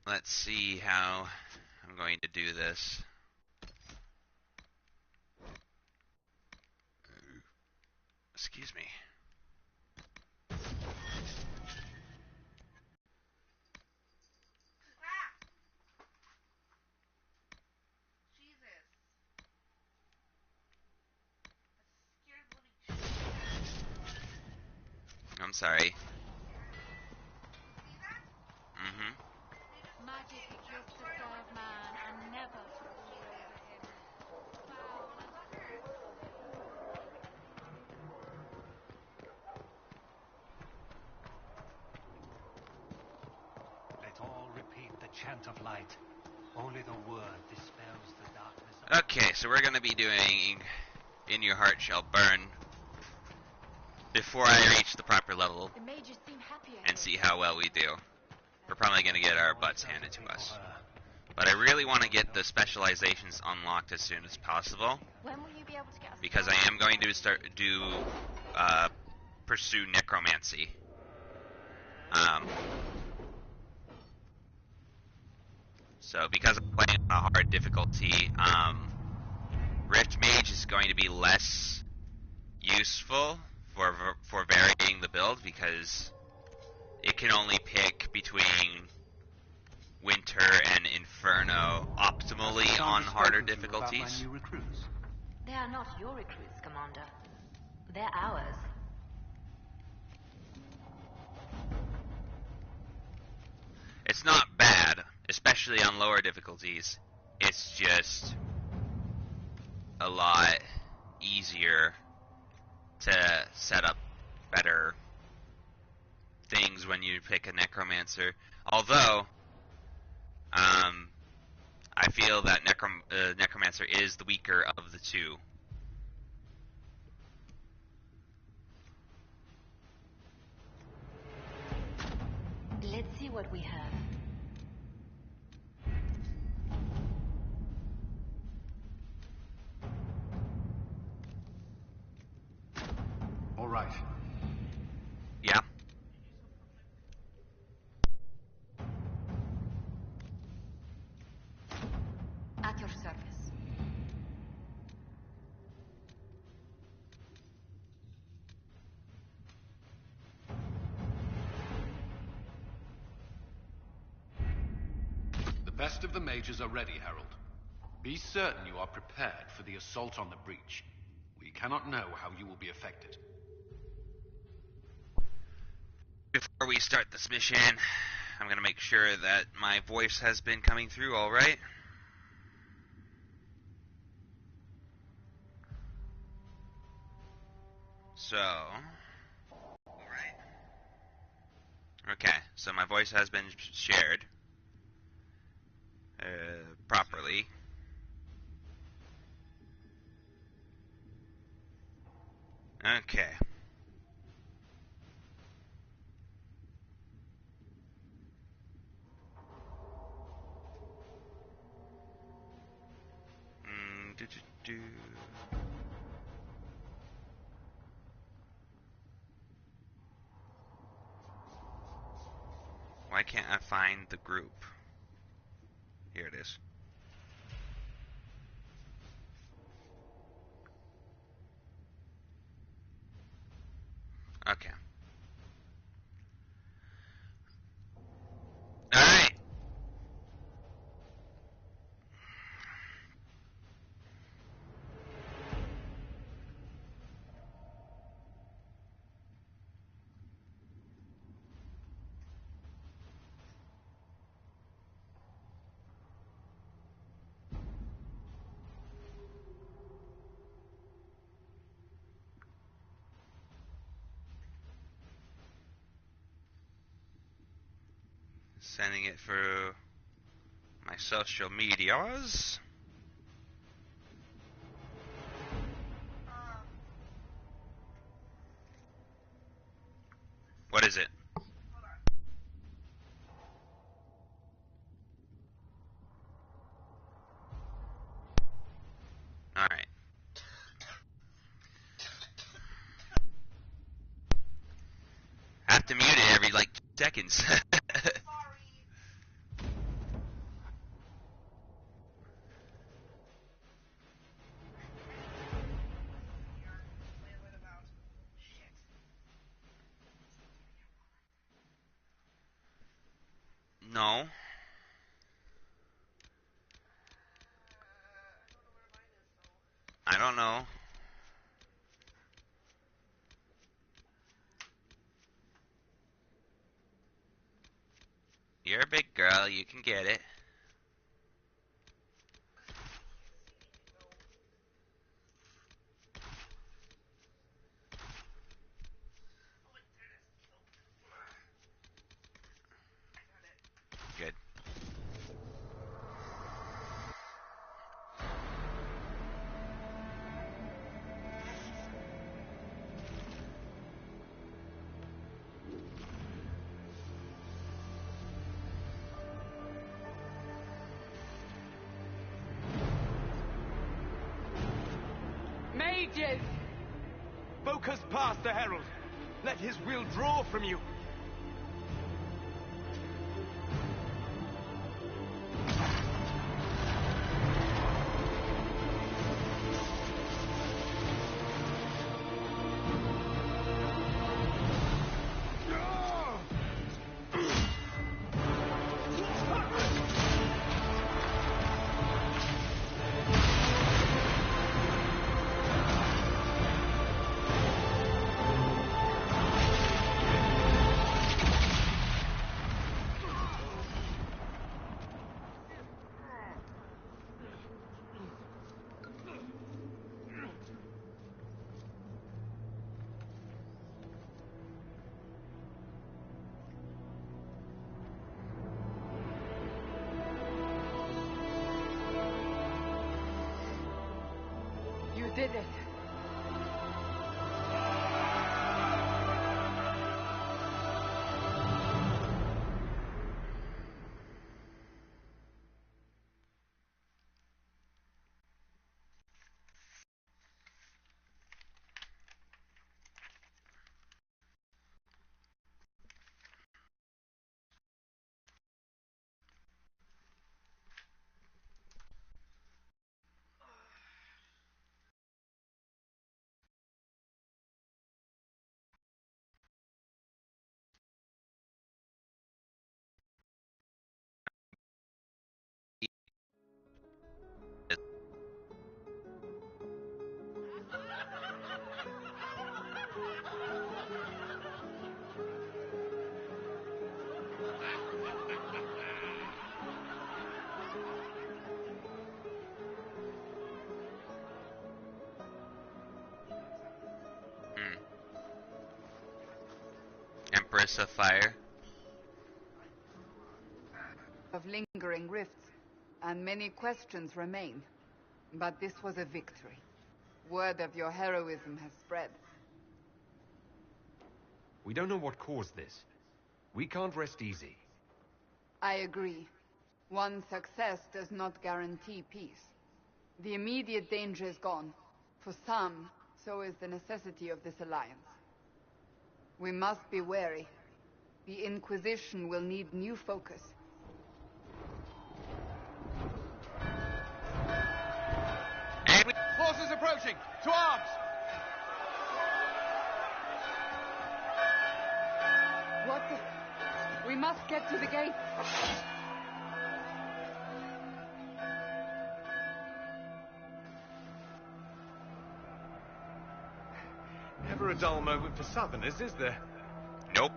let's see how I'm going to do this. Excuse me. I'm sorry. Mm-hmm. Magic exists to serve man and never to rule over him. Let all repeat the chant of light. Only the word dispels the darkness of... Okay, so we're gonna be doing In Your Heart Shall Burn before I reach the proper level The mages seem happier and here. see how well we do. We're probably gonna get our butts handed to us. But I really want to get the specializations unlocked as soon as possible, When will you be able to get us because I am going to pursue necromancy. So because I'm playing on a hard difficulty, Rift Mage is going to be less useful for varying the build, because it can only pick between Winter and Inferno optimally on harder difficulties. They are not your recruits, Commander. They're ours. It's not bad, especially on lower difficulties. It's just a lot easier to set up better things when you pick a Necromancer. Although, I feel that Necromancer is the weaker of the two. Let's see what we have. All right. Yeah. at your service? The best of the mages are ready, Herald. Be certain you are prepared for the assault on the breach. We cannot know how you will be affected. Before we start this mission, I'm gonna make sure that my voice has been coming through all right. So, alright. Okay, so my voice has been shared properly. Okay. Do. Why can't I find the group? Here it is. Okay. Alright. Sending it through my social medias. What is it? Alright. I have to mute it every like 2 seconds. No. I don't know. You're a big girl, you can get it. Good. Mages! Focus past the Herald. Let his will draw from you. You did it. Empress of Fire. Of lingering rifts, and many questions remain. But this was a victory. Word of your heroism has spread. We don't know what caused this. We can't rest easy. I agree. One success does not guarantee peace. The immediate danger is gone. For some, so is the necessity of this alliance. We must be wary. The Inquisition will need new focus. Forces approaching! To arms! What the... We must get to the gate. Never a dull moment for Southerners, is there? Nope.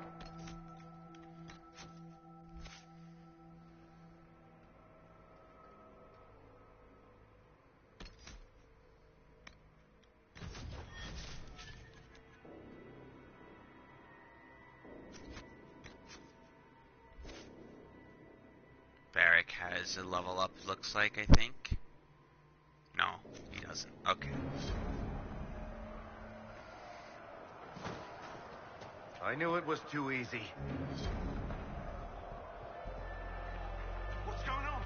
Barrack has a level up, looks like, I think. No, he doesn't. Okay. I knew it was too easy. What's going on?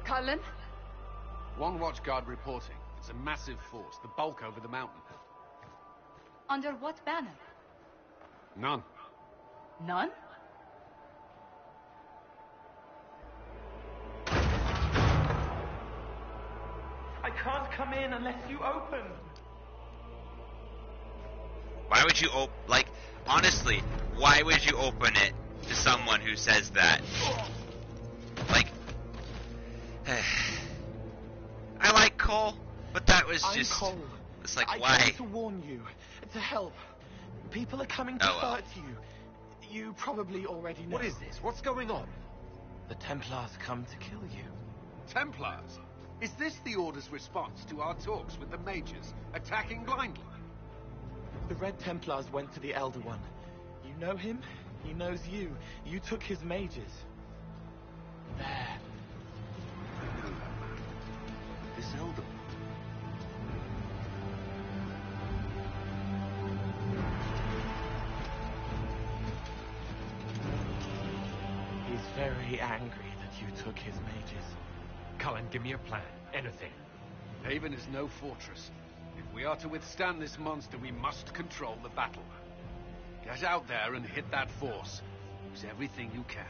Cullen? One watchguard reporting. It's a massive force, the bulk over the mountain. Under what banner? None. None? I can't come in unless you open. Why would you like, honestly, Why would you open it to someone who says that? Like, I like Cole, but that was just... I'm Cole. It's like, I why? came to warn you, to help. People are coming to hurt you. You probably already know. What is this? What's going on? The Templars come to kill you. Templars? Is this the Order's response to our talks with the mages, attacking blindly? The Red Templars went to the Elder One. You know him, he knows you. You took his mages. There. This Elder One? He's very angry that you took his mages. Cullen, give me a plan. Anything. Haven is no fortress. If we are to withstand this monster, we must control the battle. Get out there and hit that force. Use everything you can.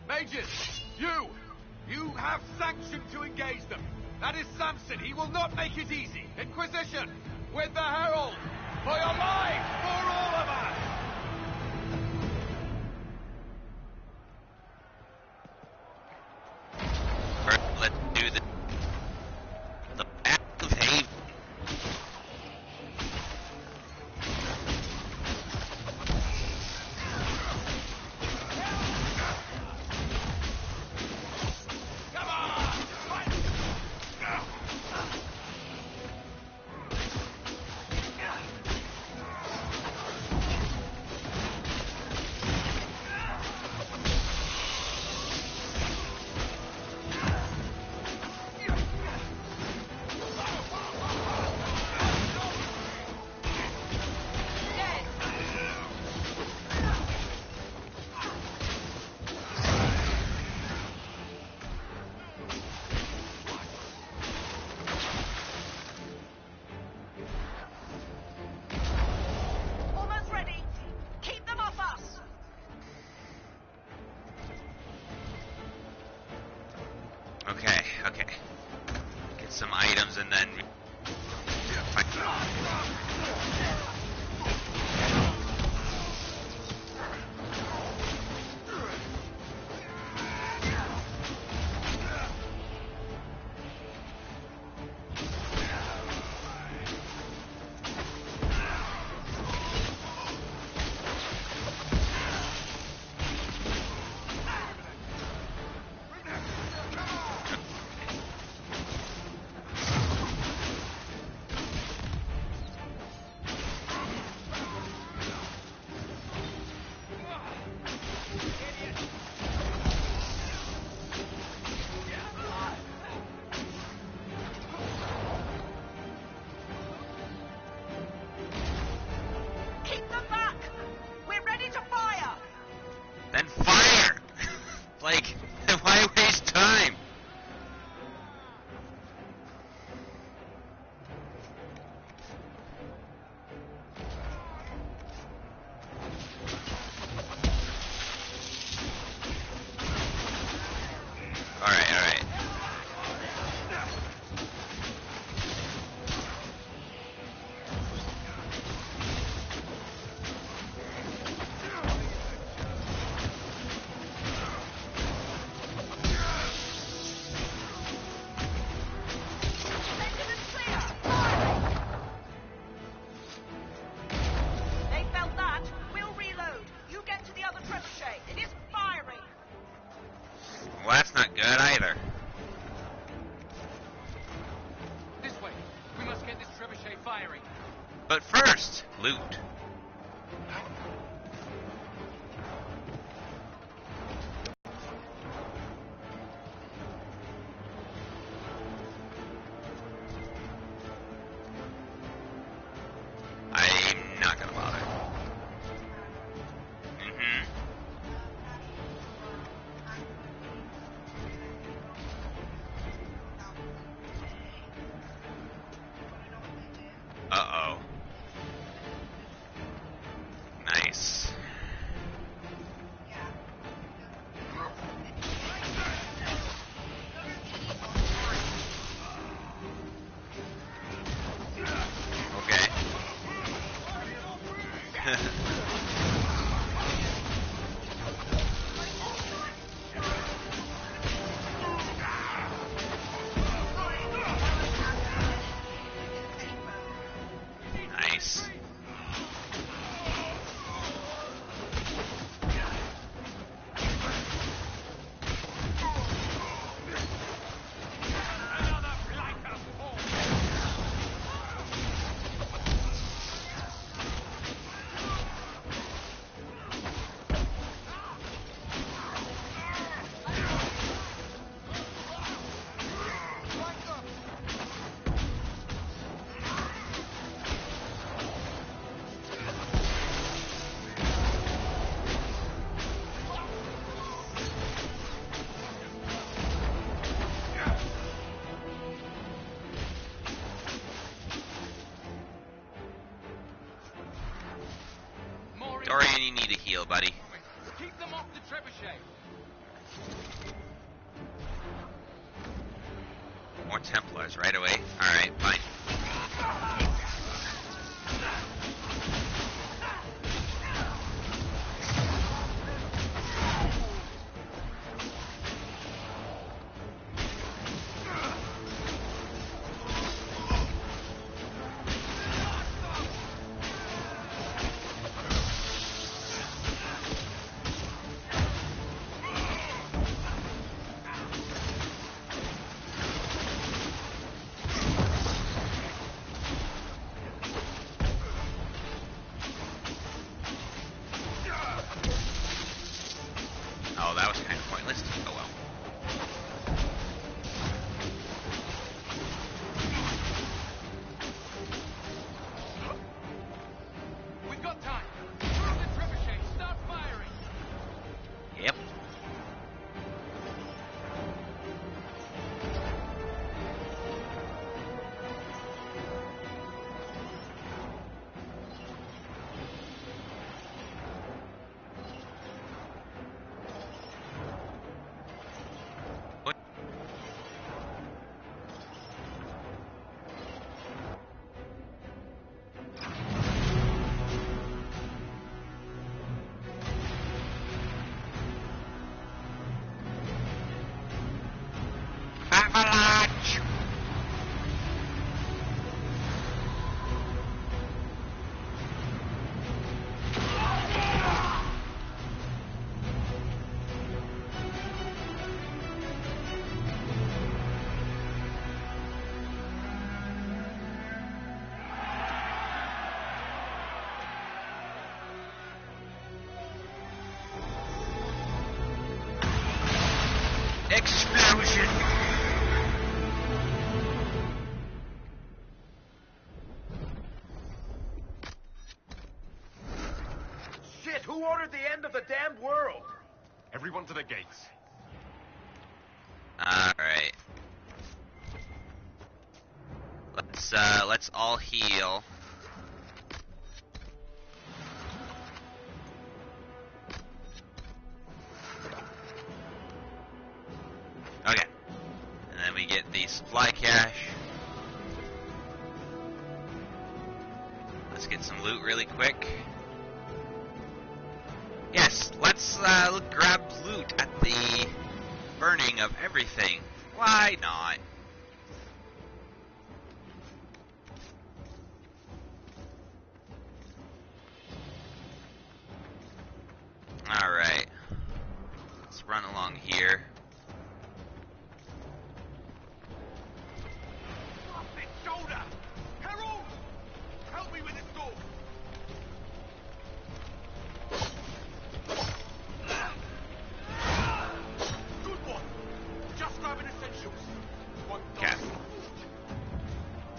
Mages! You have sanction to engage them. That is Samson. He will not make it easy. Inquisition! With the Herald! For your lives! For all of us! Let's do the Path of Haven. Almost ready. Keep them off us. Okay. Get some items and then... fight. Keep them back. We're ready to fire. Then fire! Like, why waste time? Alright. Engine is clear. Firing. They felt that. We'll reload. You get to the other trebuchet. It is firing. Well, that's not good either. This way. We must get this trebuchet firing. But first, loot. I'm not gonna bother. Uh-oh. Nice. Okay. Dorian, you need a heal, buddy. Keep them off the trebuchet. More Templars right away. Alright, fine. Oh, that was kind of pointless. Oh well. We've got time. Through the trebuchet. Start firing. Yep. Avalanche! Explosion! Shit, who ordered the end of the damned world? Everyone to the gates. Alright. Let's all heal. Okay. And then we get the supply cache. Let's get some loot really quick. Yes, let's grab loot at the burning of everything. Why not? Alright. Let's run along here. It's shoulder! Harold! Help me with this door! Good one! Just grabbing essentials. One Okay.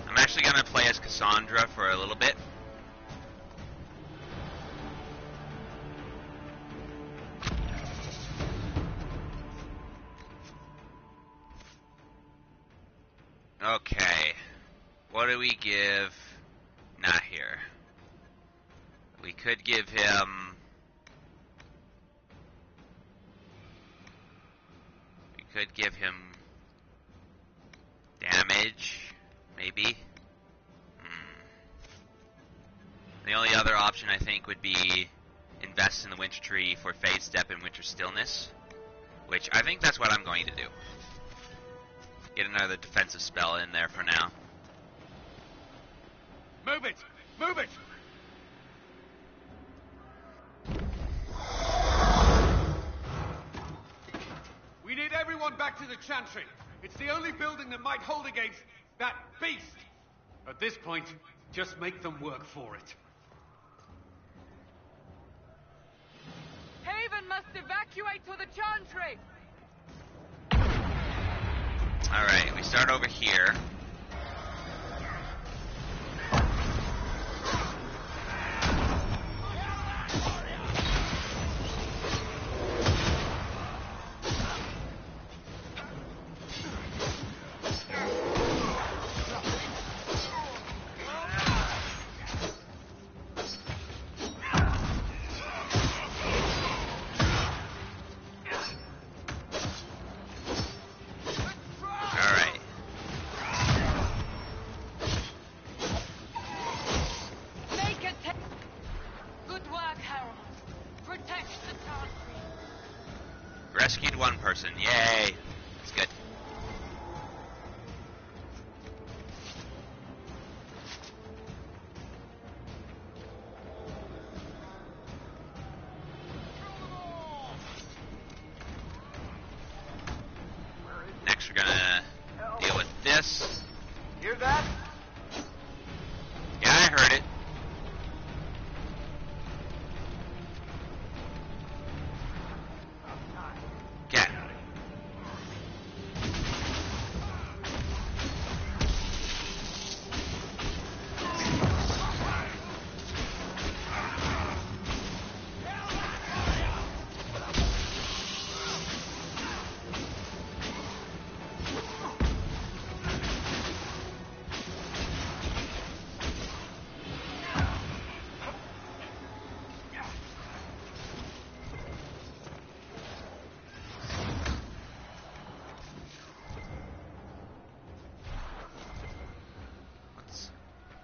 I'm actually gonna play as Cassandra for a little bit. Okay. What do we give Nahir? We could give him... We could give him... damage, maybe? The only other option I think would be invest in the Winter Tree for Phase Step and Winter Stillness, which I think that's what I'm going to do. Get another defensive spell in there for now. Move it! Move it! We need everyone back to the Chantry. It's the only building that might hold against that beast. At this point, just make them work for it. Haven must evacuate to the Chantry! Alright, we start over here. prison. Yay! It's good. Next, we're gonna deal with this. Hear that? Yeah, I heard it. Get.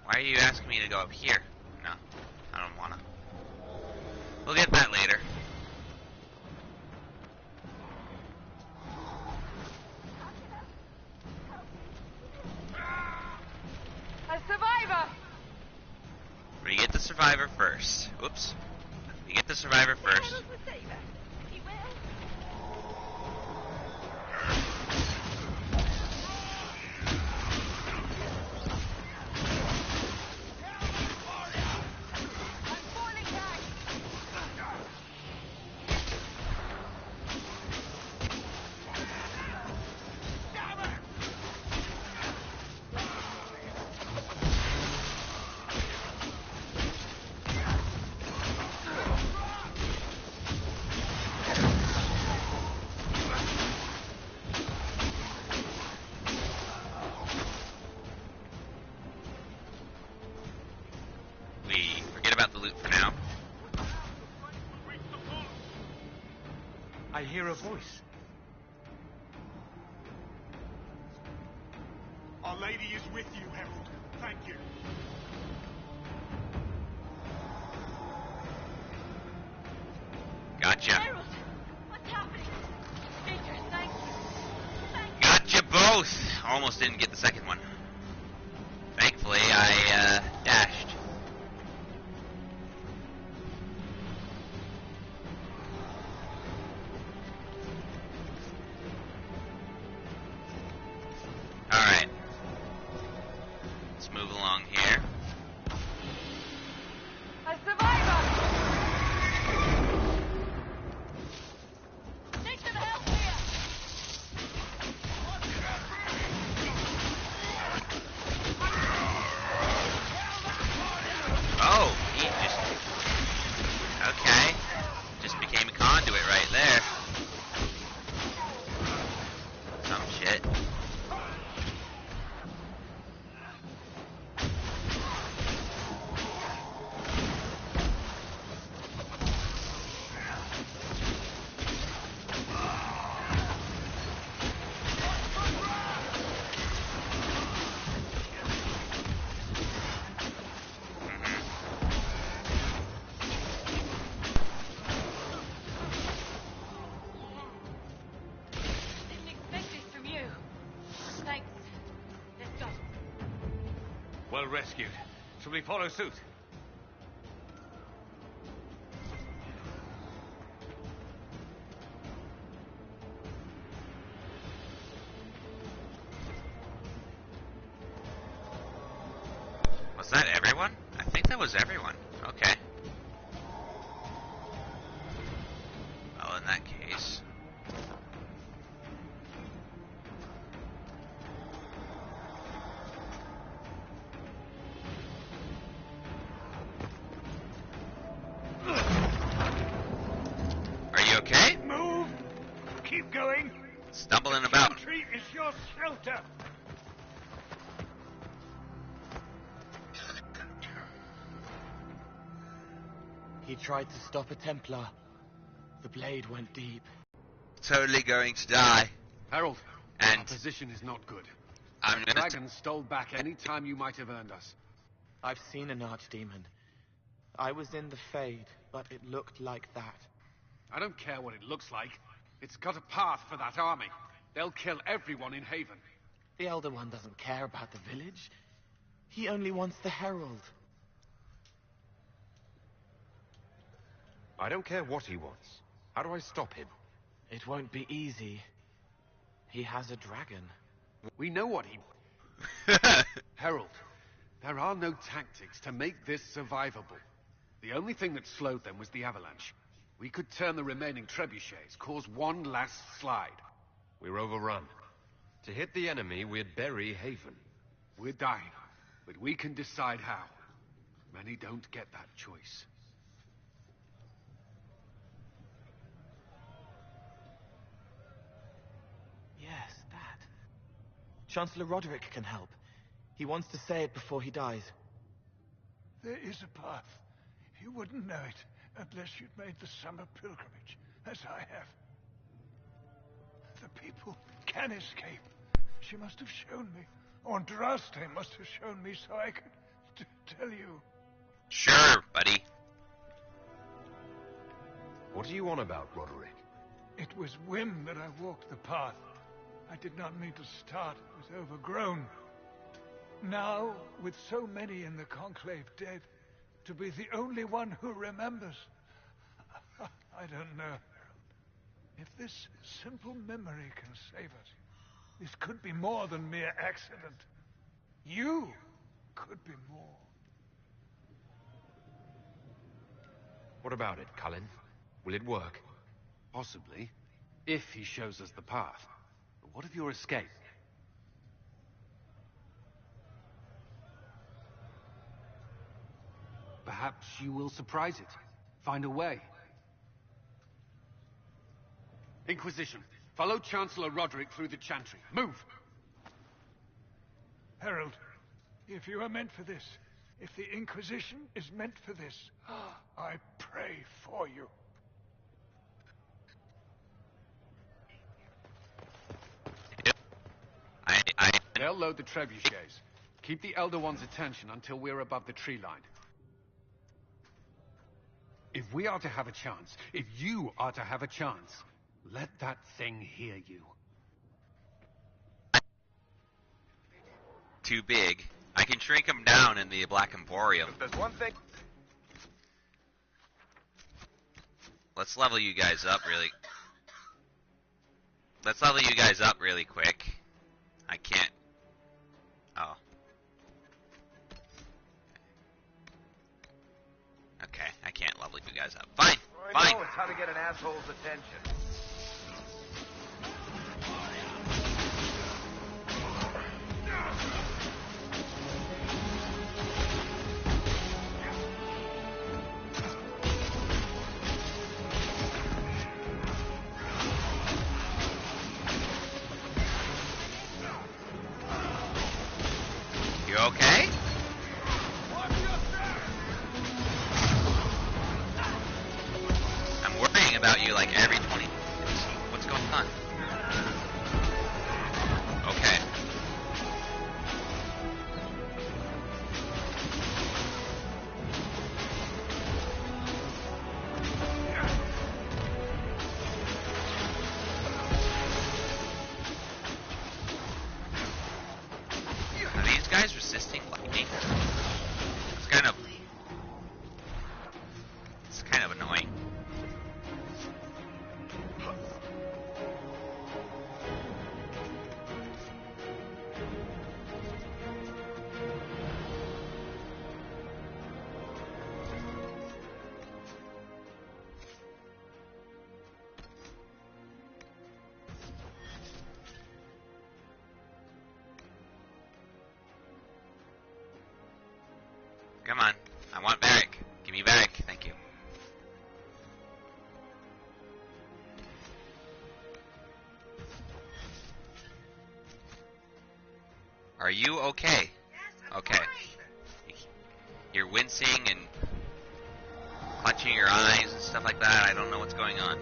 Why are you asking me to go up here? No, I don't wanna. We'll get that later. A survivor! We get the survivor first. Oops. We get the survivor first. We forget about the loot for now. I hear a voice. Our Lady is with you, Herald. Thank you. Gotcha. Harold, what's happening? Major, thank you. Thank you. Gotcha both! Almost didn't get the second one. Thankfully, I dashed. Alright. Let's move along here. A survivor! Need some help here. Oh, he just... Okay. Just became a conduit right there. Some shit. Didn't expect this from you. Thanks. Let's go. Well rescued. Shall we follow suit? Was that everyone? I think that was everyone. Okay. Well, in that case... Are you okay? Move! Keep going! Stumbling about. Country is your shelter! He tried to stop a Templar. The blade went deep. Totally going to die. Harold, And- our position is not good. I'm The gonna... dragon stole back any time you might have earned us. I've seen an archdemon. I was in the Fade, but it looked like that. I don't care what it looks like. It's got a path for that army. They'll kill everyone in Haven. The Elder One doesn't care about the village. He only wants the Herald. I don't care what he wants. How do I stop him? It won't be easy. He has a dragon. We know what he... Herald, there are no tactics to make this survivable. The only thing that slowed them was the avalanche. We could turn the remaining trebuchets, cause one last slide. We're overrun. To hit the enemy, we'd bury Haven. We're dying, but we can decide how. Many don't get that choice. Yes, that. Chancellor Roderick can help. He wants to say it before he dies. There is a path. You wouldn't know it unless you'd made the summer pilgrimage, as I have. The people can escape. She must have shown me. Andraste must have shown me so I could tell you. Sure, buddy. What are you on about, Roderick? It was whim that I walked the path. I did not mean to start. It was overgrown. Now, with so many in the Conclave dead, to be the only one who remembers. I don't know. If this simple memory can save us, this could be more than mere accident. You could be more. What about it, Cullen? Will it work? Possibly, if he shows us the path. But what of your escape? Perhaps you will surprise it. Find a way. Inquisition, follow Chancellor Roderick through the Chantry. Move! Herald, if you are meant for this, if the Inquisition is meant for this, I pray for you. They'll load the trebuchets. Keep the Elder One's attention until we're above the tree line. If we are to have a chance, if you are to have a chance, let that thing hear you. Too big. I can shrink him down in the Black Emporium. There's one thing. Let's level you guys up really. Let's level you guys up really quick. I can't. Oh. Okay, I can't level you guys up. Fine. I Fine. know it's how to get an asshole's attention. You okay? I'm worrying about you like every 20 minutes. What's going on? Okay. Are these guys resisting lightning? It's kind of annoying. Come on. I want Varric. Give me Varric. Thank you. Are you okay? Okay. You're wincing and clutching your eyes and stuff like that. I don't know what's going on.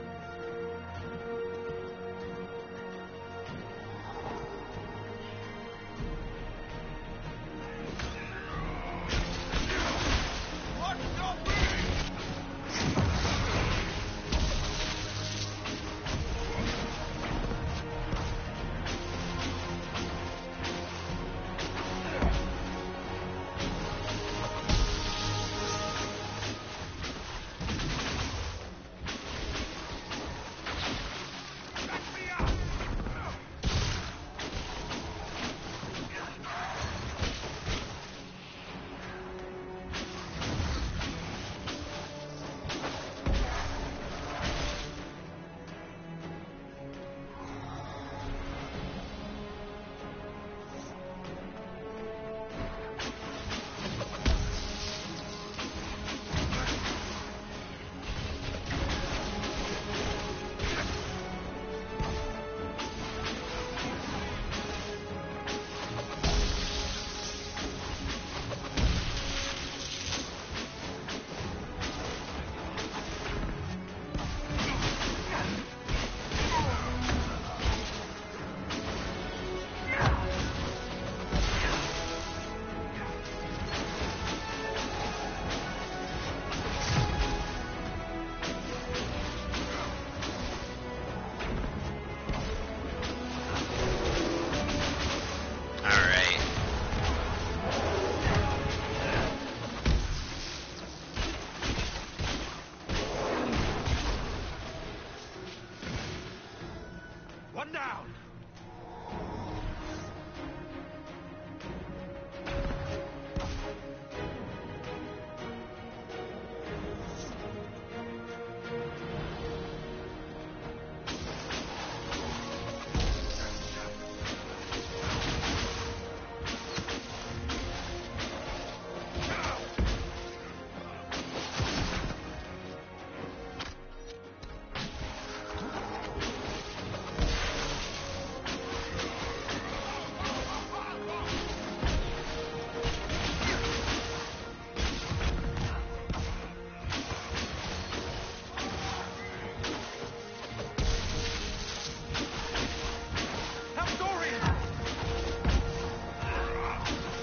down!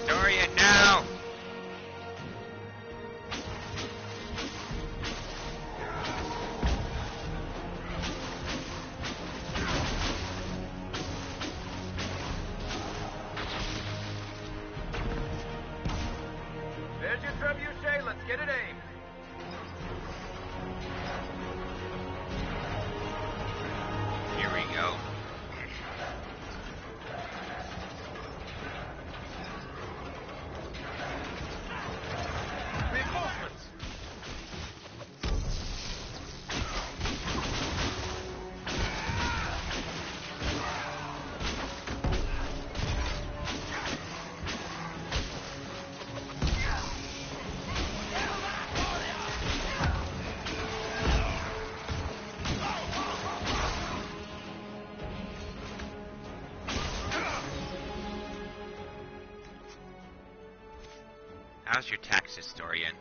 Dorian, now! There's your trebuchet. Let's get it aimed. Here we go. Reinforcements. How's your taxes, Dorian?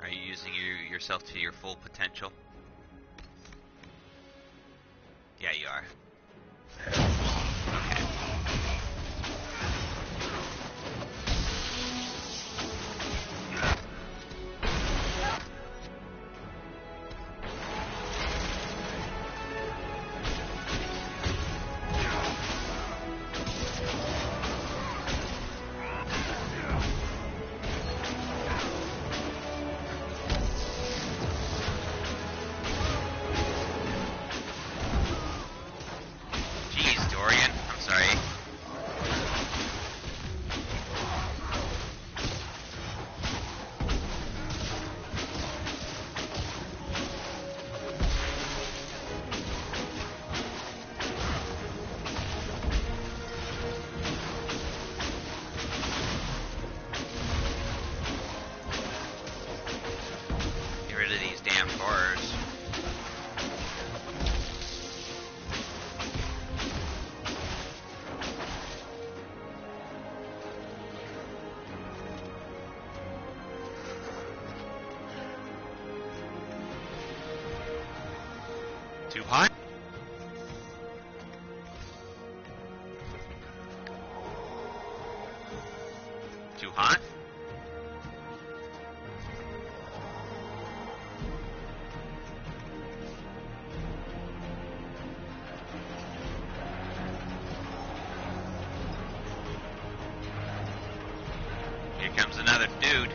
Are you using yourself to your full potential? Yeah, you are. Okay. Jeez, Dorian. I'm sorry. Get rid of these damn bars. Too hot? Too hot? Here comes another dude.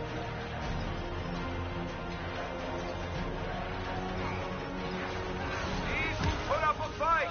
These will put up a fight.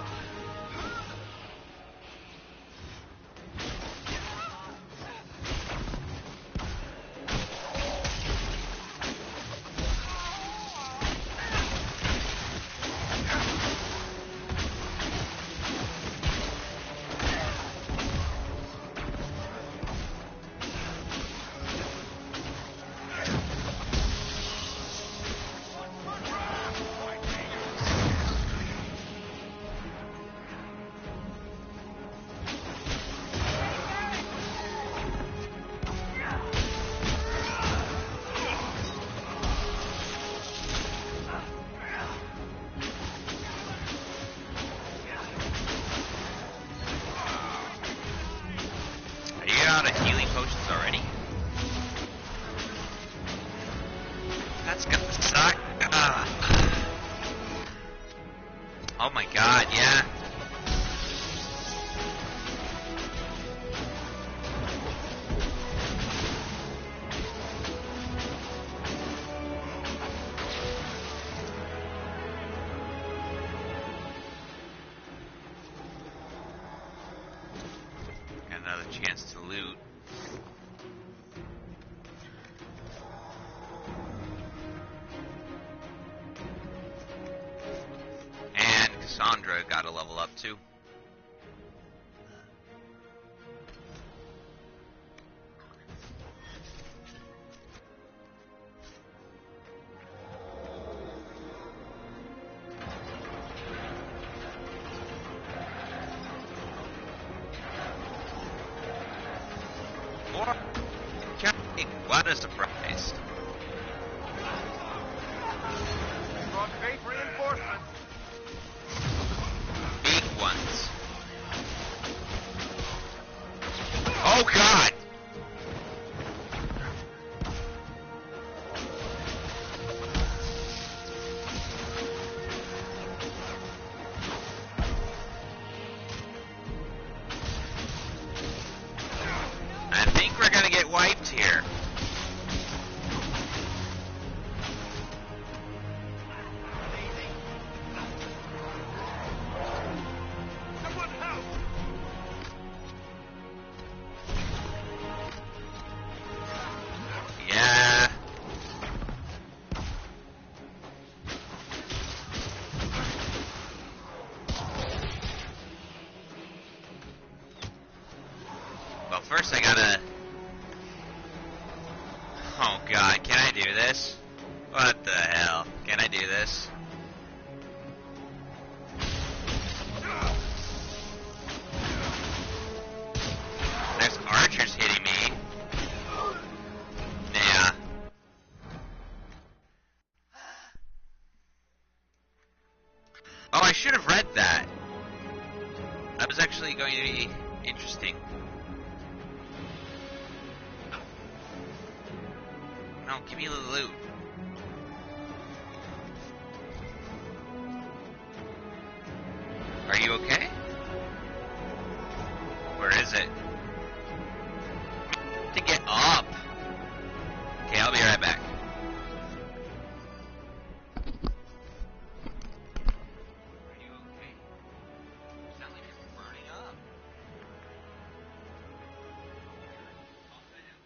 Are you out of healing potions already? That's gonna suck. Oh my god, yeah. another chance to loot. And Cassandra got a level up too. What a surprise. Brought great reinforcements. Big ones. Oh god! I think we're gonna get wiped here. Someone help! Yeah. Well, first I gotta... Oh god, can I do this? What the hell? Can I do this? There's archers hitting me. Yeah. Oh, I should have read that. That was actually going to be interesting. No, give me the loot. Are you okay? Where is it? To get up. Okay, I'll be right back. Are you okay? You sound like you're burning up.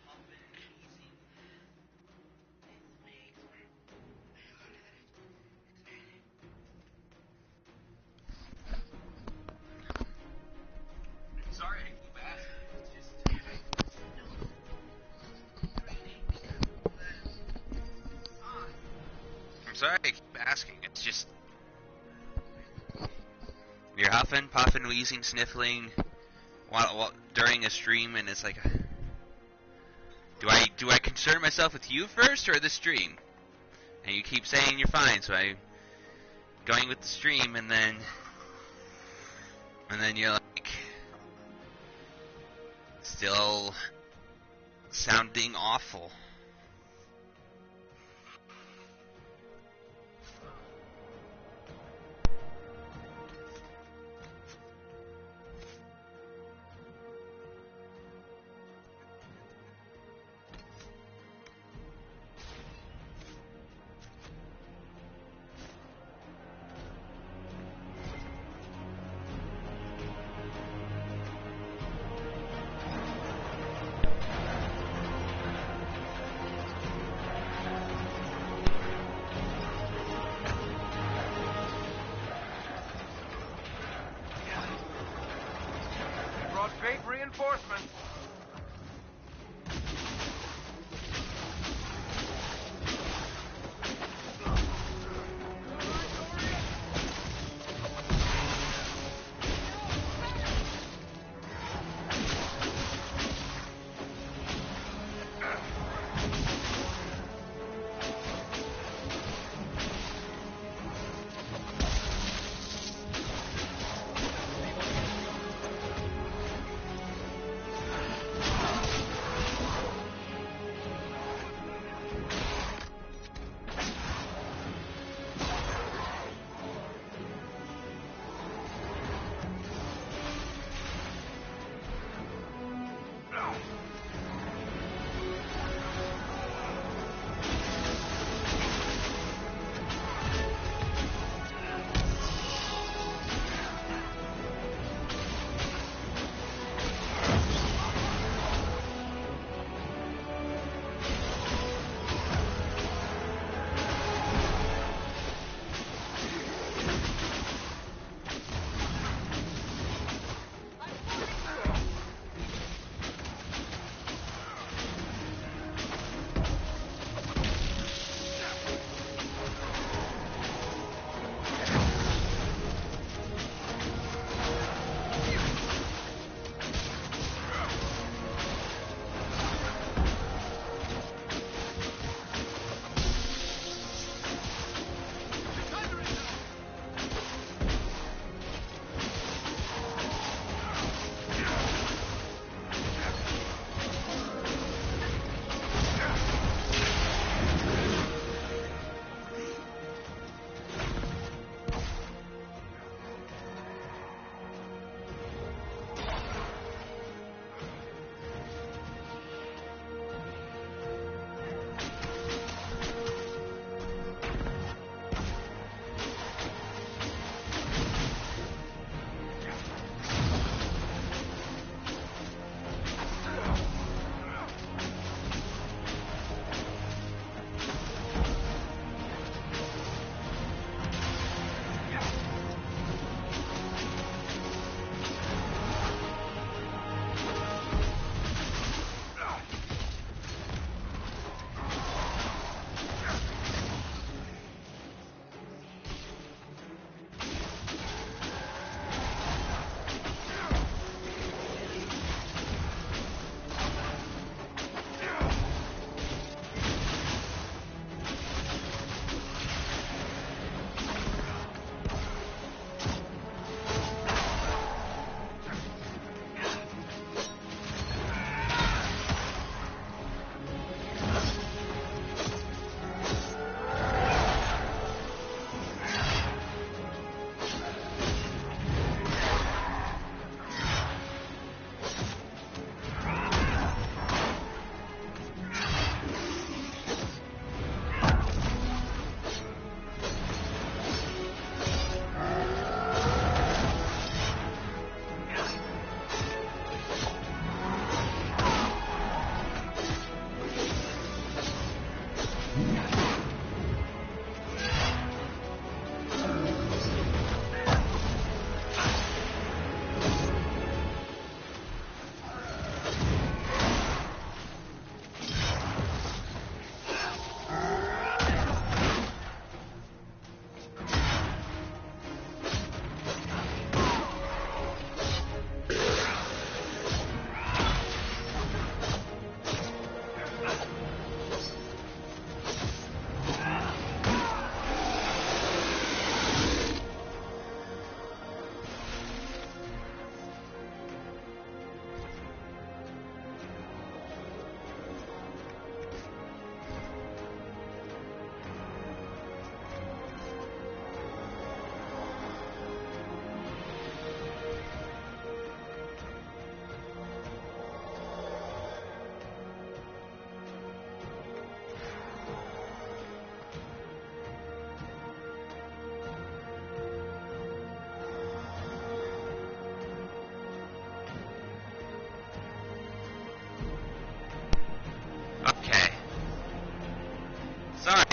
Pump it, easy. Sorry, I keep asking. It's just... I'm sorry I keep asking. It's just... You're huffing, puffing, wheezing, sniffling while during a stream, and it's like... Do I concern myself with you first, or the stream? And you keep saying you're fine, so I'm going with the stream, and then you're like... Still sounding awful. Brought great reinforcements.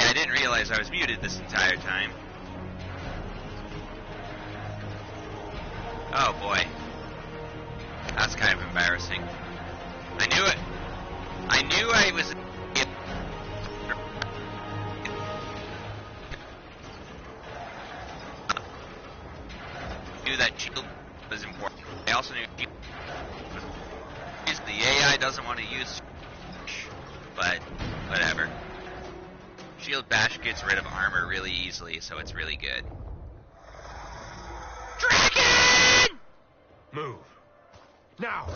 I didn't realize I was muted this entire time. Oh boy. That's kind of embarrassing. I knew it. I knew I was... knew that shield was important. I also knew the AI doesn't want to use... but whatever. Shield bash gets rid of armor really easily, so it's really good. Dragon! Move. Now!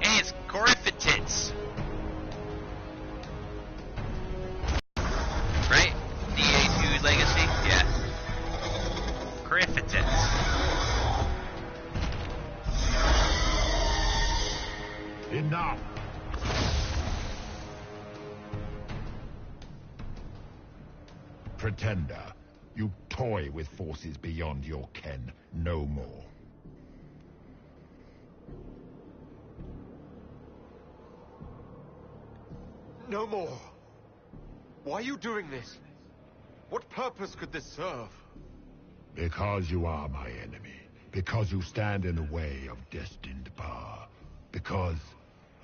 Hey, it's Coryphatits! Right? DA2 Legacy? Yeah. Coryphatits. Enough! Pretender, you toy with forces beyond your ken. No more. No more. Why are you doing this? What purpose could this serve? Because you are my enemy. Because you stand in the way of destined power. Because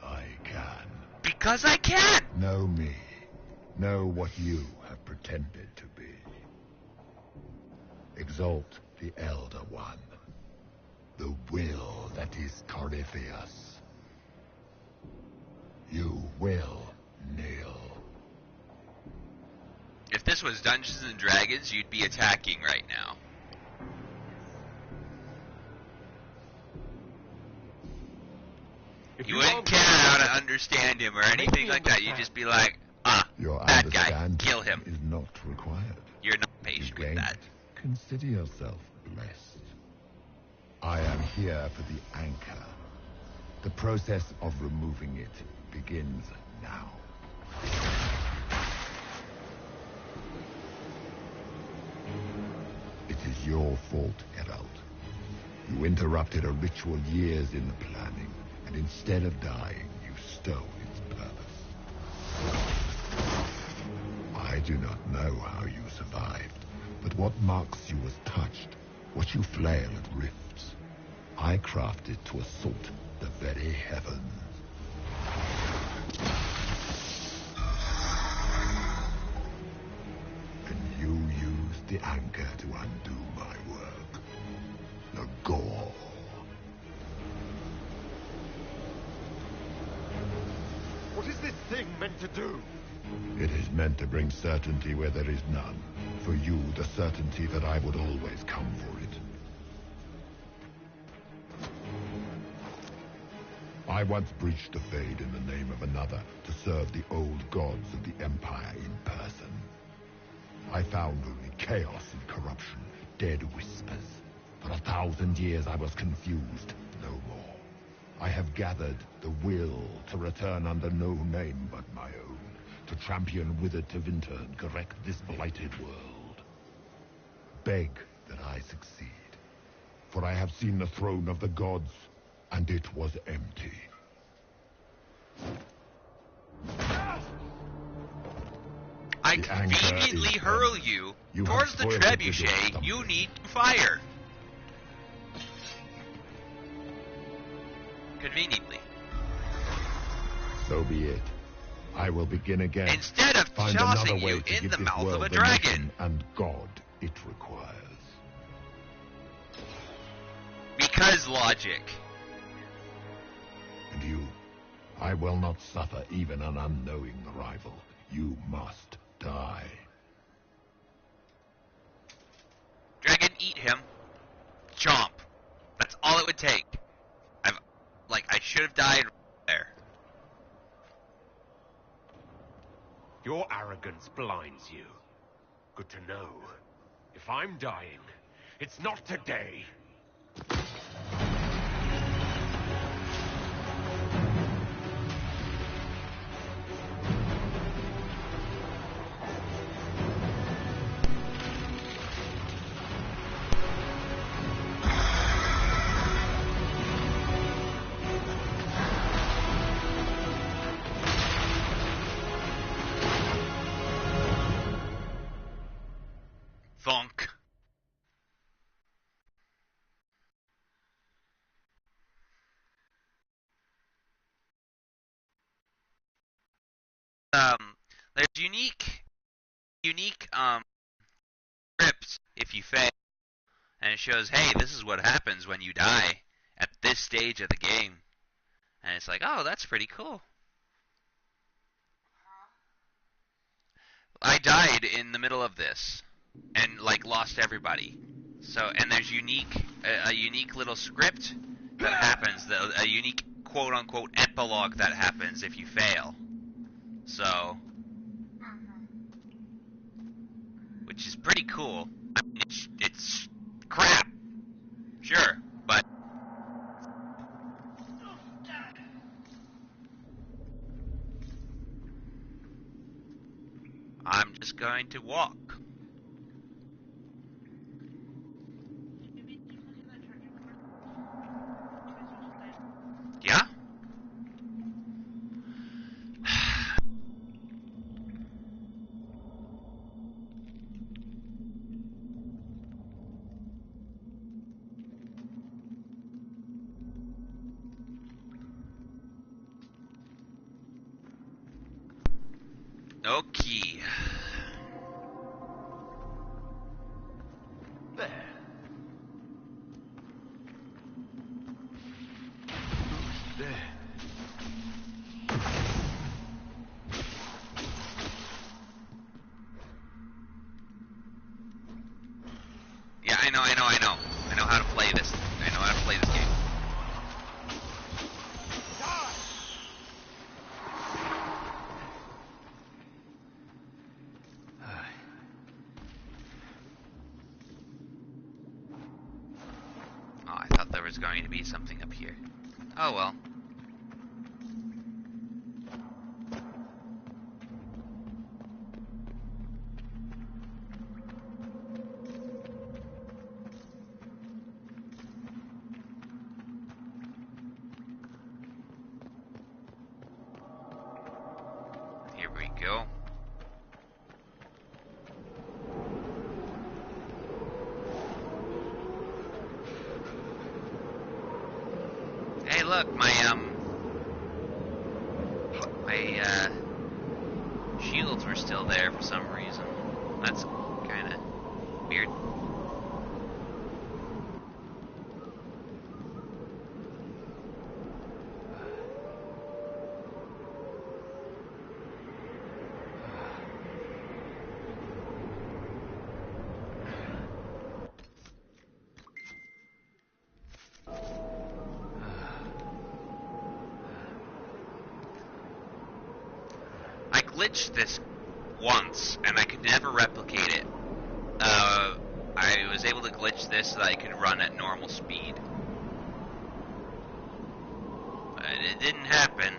I can. Because I can! Know me. Know what you have pretended to be. Exalt the Elder One. The will that is Corypheus. You will kneel. If this was Dungeons and Dragons, you'd be attacking right now. You wouldn't care how to understand him or anything like that. You'd just be like, Your that guy, understanding kill him. is not required. You're not patient with that. Consider yourself blessed. I am here for the anchor. The process of removing it begins now. It is your fault, Herald. You interrupted a ritual years in the planning, and instead of dying, you stole its purpose. I do not know how you survived, but what marks you as touched, what you flail at rifts, I crafted to assault the very heavens. And you used the anchor to undo my work. The gore. What is this thing meant to do? It is meant to bring certainty where there is none. For you, the certainty that I would always come for it. I once breached the Fade in the name of another to serve the old gods of the Empire in person. I found only chaos and corruption, dead whispers. For 1,000 years I was confused, no more. I have gathered the will to return under no name but my own, to champion Wither to Winter and correct this blighted world. Beg that I succeed, for I have seen the throne of the gods, and it was empty. I conveniently hurl you towards the trebuchet. You need to fire. Conveniently. So be it. I will begin again. Instead of Find tossing another way you to in give the this mouth of world a the dragon. mission and God it requires. Because logic. And you, I will not suffer even an unknowing rival. You must die. Dragon, eat him. Chomp. That's all it would take. I should have died there. Your arrogance blinds you. Good to know. If I'm dying, it's not today. there's unique scripts if you fail, and it shows, hey, this is what happens when you die at this stage of the game, and it's like, oh, that's pretty cool. I died in the middle of this, and like lost everybody. So, and there's a unique little script that happens, a unique quote unquote epilogue that happens if you fail. So, which is pretty cool. I mean, it's crap, sure, but I'm just going to walk. Yeah? Okay. There. Who's there? Yeah, I know. I know how to play this. I know how to play this game. Oh, I thought there was going to be something up here. Oh well. Here we go. Hey, look, my shields were still there for some reason. That's kind of weird. I glitched this once, and I could never replicate it. I was able to glitch this so that I could run at normal speed. But it didn't happen.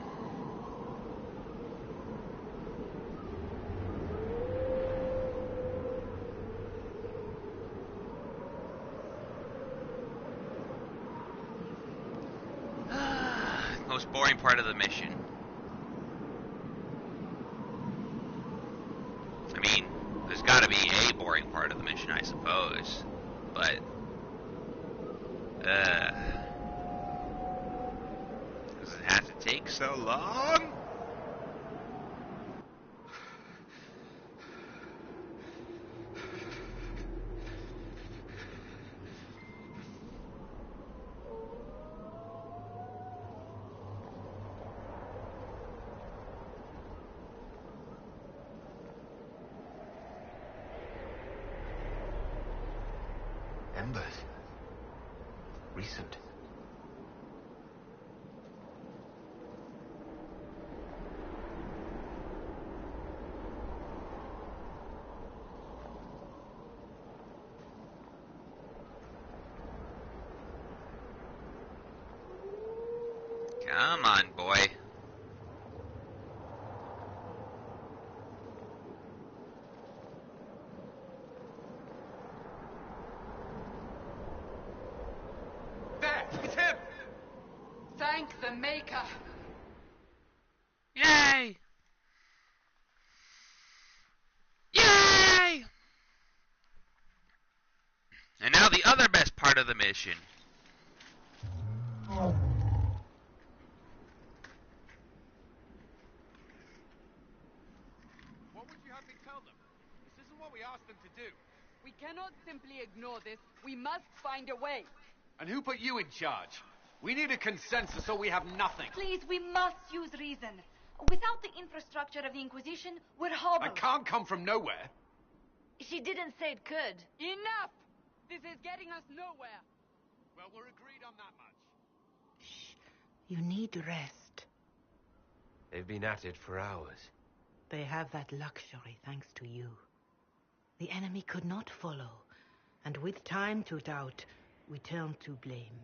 Most boring part of the mission. I mean, there's gotta be a boring part of the mission, I suppose. But, does it have to take so long? Embers. Recent. Come on, boy. There! It's him! Thank the Maker! Yay! Yay! And now the other best part of the mission. do? We cannot simply ignore this. We must find a way. And who put you in charge? We need a consensus or we have nothing. Please, we must use reason. Without the infrastructure of the Inquisition, we're hobbled. I can't come from nowhere. She didn't say it could. Enough! This is getting us nowhere. Well, we're agreed on that much. Shh. You need rest. They've been at it for hours. They have that luxury thanks to you. The enemy could not follow, and with time to doubt, we turn to blame.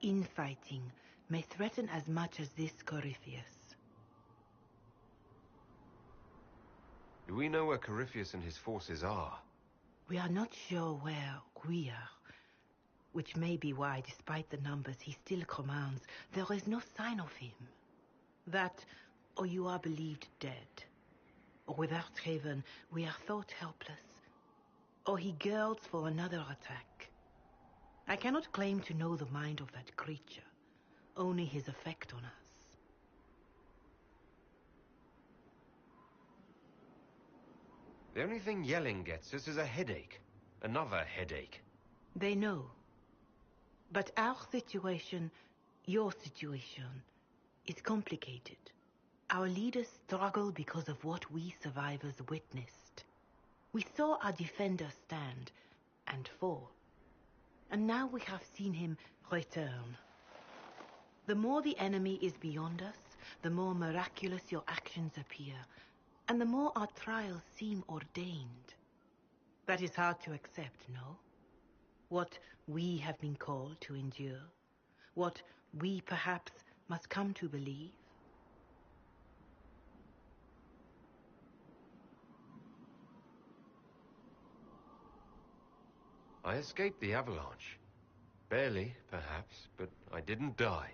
Infighting may threaten as much as this Corypheus. Do we know where Corypheus and his forces are? We are not sure where we are, which may be why, despite the numbers he still commands, there is no sign of him. That, or you are believed dead. Or without Haven, we are thought helpless. Or he girds for another attack. I cannot claim to know the mind of that creature, only his effect on us. The only thing yelling gets us is a headache. Another headache. They know. But our situation, your situation, is complicated. Our leaders struggle because of what we survivors witnessed. We saw our defender stand and fall. And now we have seen him return. The more the enemy is beyond us, the more miraculous your actions appear, and the more our trials seem ordained. That is hard to accept, no? What we have been called to endure, what we perhaps must come to believe. I escaped the avalanche. Barely, perhaps, but I didn't die.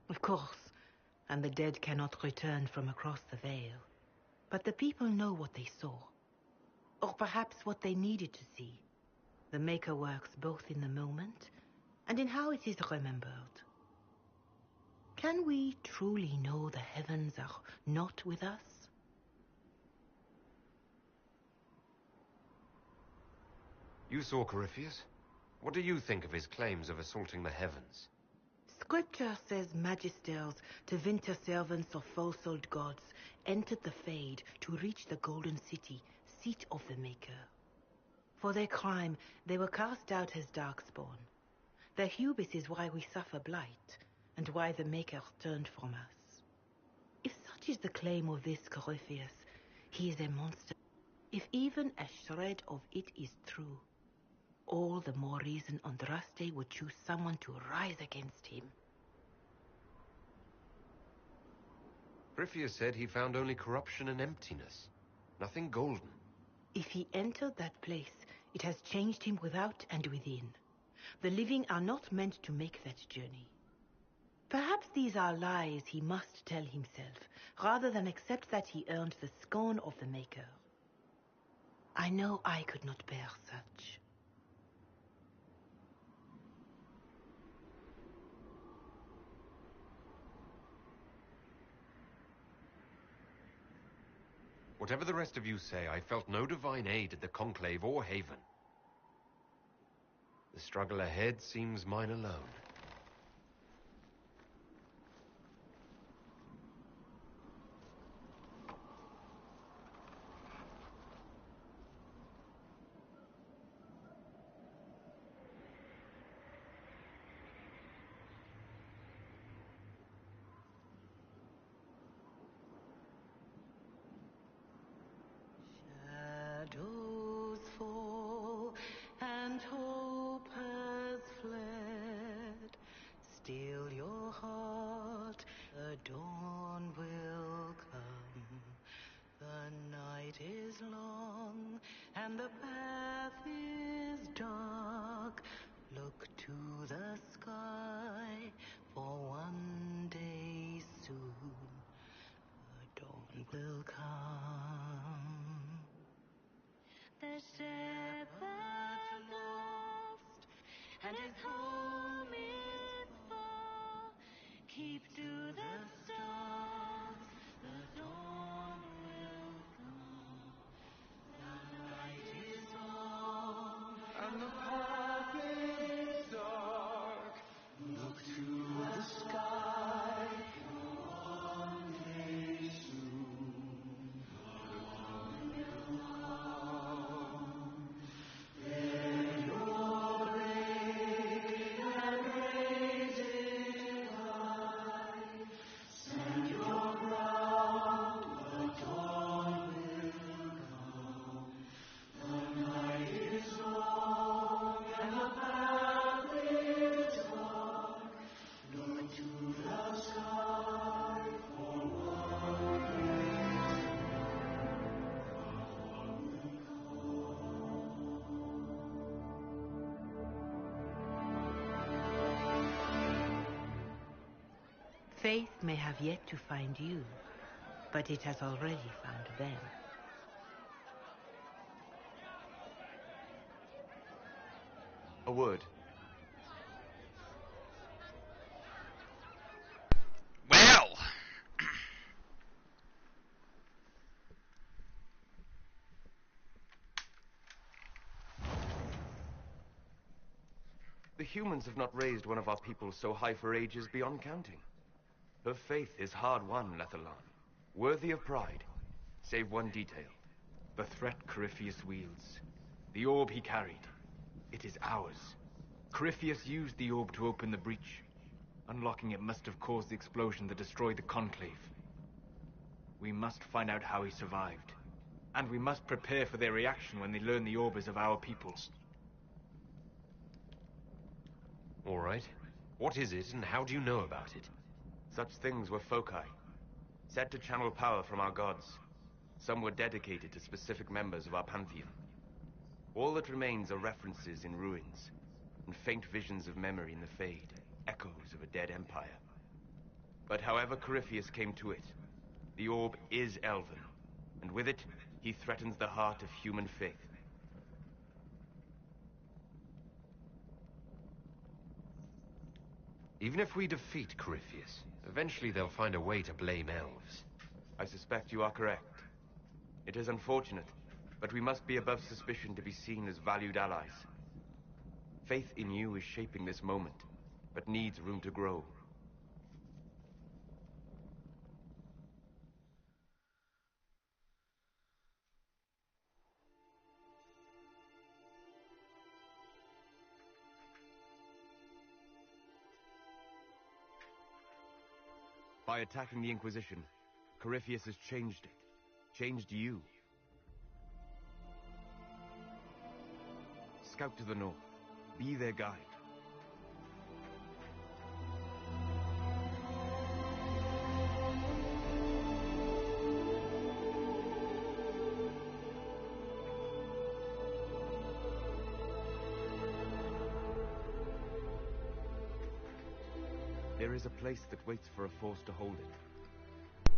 Of course, and the dead cannot return from across the veil. But the people know what they saw. Or perhaps what they needed to see. The Maker works both in the moment and in how it is remembered. Can we truly know the heavens are not with us? You saw Corypheus? What do you think of his claims of assaulting the heavens? Scripture says magisters, divinter servants of false-old gods, entered the Fade to reach the Golden City, seat of the Maker. For their crime, they were cast out as darkspawn. Their hubris is why we suffer blight, and why the Maker turned from us. If such is the claim of this Corypheus, he is a monster. If even a shred of it is true, all the more reason Andraste would choose someone to rise against him. Corypheus said he found only corruption and emptiness. Nothing golden. If he entered that place, it has changed him without and within. The living are not meant to make that journey. Perhaps these are lies he must tell himself, rather than accept that he earned the scorn of the Maker. I know I could not bear such. Whatever the rest of you say, I felt no divine aid at the Conclave or Haven. The struggle ahead seems mine alone. Shadows fall and hope has fled. Still your heart, the dawn will come. The night is long and the path is dark. Look to the sky, for one day soon the dawn will come. The shepherd lost, and his home is far. Keep to the stars, the dawn will come. The night is Faith may have yet to find you, but it has already found them. A word. Well, The humans have not raised one of our people so high for ages beyond counting. Her faith is hard-won, Lethalan. Worthy of pride. Save one detail. The threat Corypheus wields. The orb he carried. It is ours. Corypheus used the orb to open the breach. Unlocking it must have caused the explosion that destroyed the Conclave. We must find out how he survived. And we must prepare for their reaction when they learn the orb is of our peoples. All right. What is it, and how do you know about it? Such things were foci, said to channel power from our gods. Some were dedicated to specific members of our pantheon. All that remains are references in ruins, and faint visions of memory in the Fade, echoes of a dead empire. But however Corypheus came to it, the orb is elven, and with it, he threatens the heart of human faith. Even if we defeat Corypheus, eventually they'll find a way to blame elves. I suspect you are correct. It is unfortunate, but we must be above suspicion to be seen as valued allies. Faith in you is shaping this moment, but needs room to grow. By attacking the Inquisition, Corypheus has changed it. Changed you. Scout to the north. Be their guide. There is a place that waits for a force to hold it.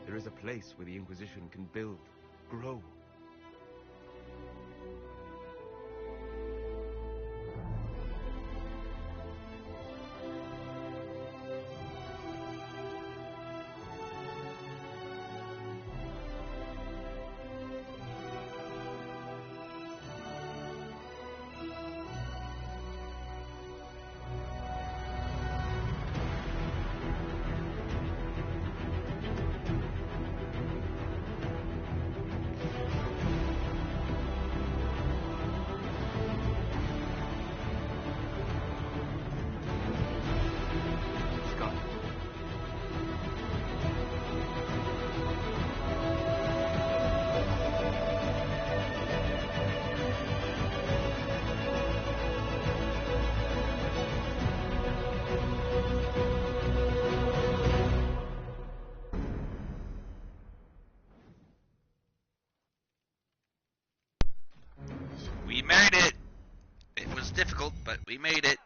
There is a place where the Inquisition can build, grow. we made it. It was difficult, but we made it.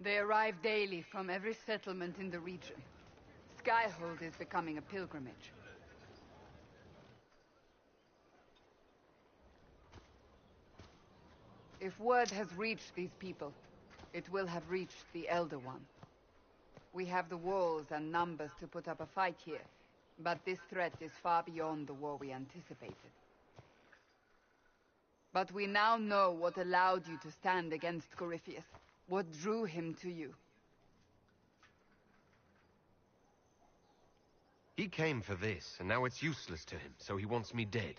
They arrive daily from every settlement in the region. Skyhold is becoming a pilgrimage. If word has reached these people, it will have reached the Elder One. We have the walls and numbers to put up a fight here, but this threat is far beyond the war we anticipated. But we now know what allowed you to stand against Corypheus, what drew him to you. He came for this, and now it's useless to him, so he wants me dead.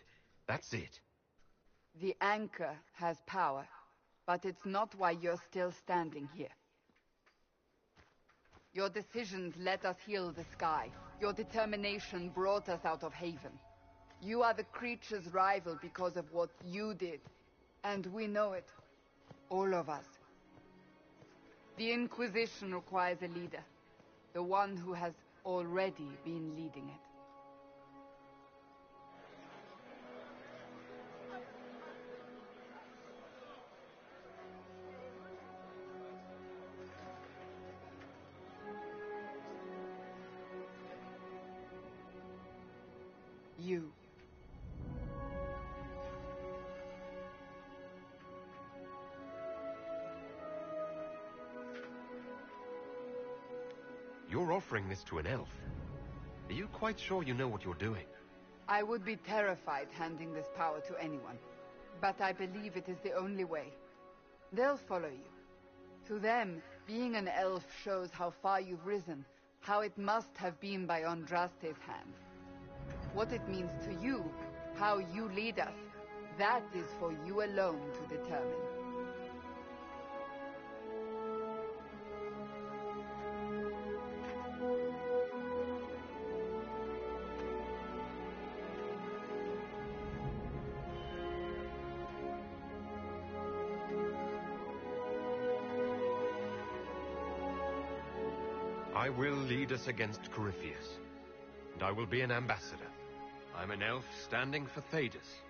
That's it. The Anchor has power, but it's not why you're still standing here. Your decisions let us heal the sky. Your determination brought us out of Haven. You are the creature's rival because of what you did. And we know it. All of us. The Inquisition requires a leader. The one who has already been leading it. You. You're offering this to an elf. Are you quite sure you know what you're doing? I would be terrified handing this power to anyone. But I believe it is the only way. They'll follow you. To them, being an elf shows how far you've risen, how it must have been by Andraste's hand. What it means to you, how you lead us, that is for you alone to determine. I will lead us against Corypheus, and I will be an ambassador. I'm an elf standing for Thedas.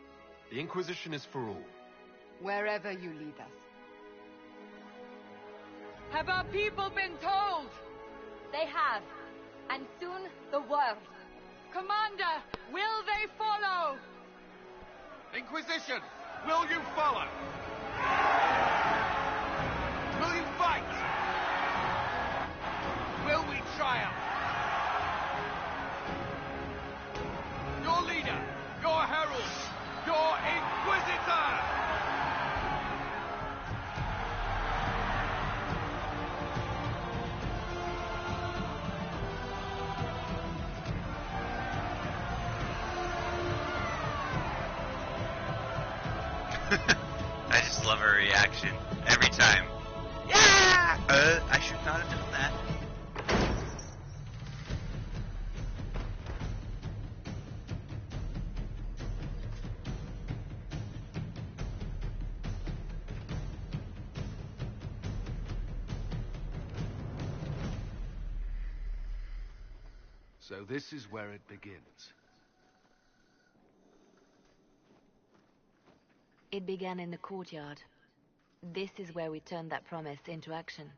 The Inquisition is for all. Wherever you lead us. Have our people been told? They have. And soon, the world. Commander, will they follow? Inquisition, will you follow? Will you fight? Will we triumph? Your leader, your herald, your Inquisitor! I just love her reaction every time. Yeah! I should not have done that. So this is where it begins. It began in the courtyard. This is where we turned that promise into action.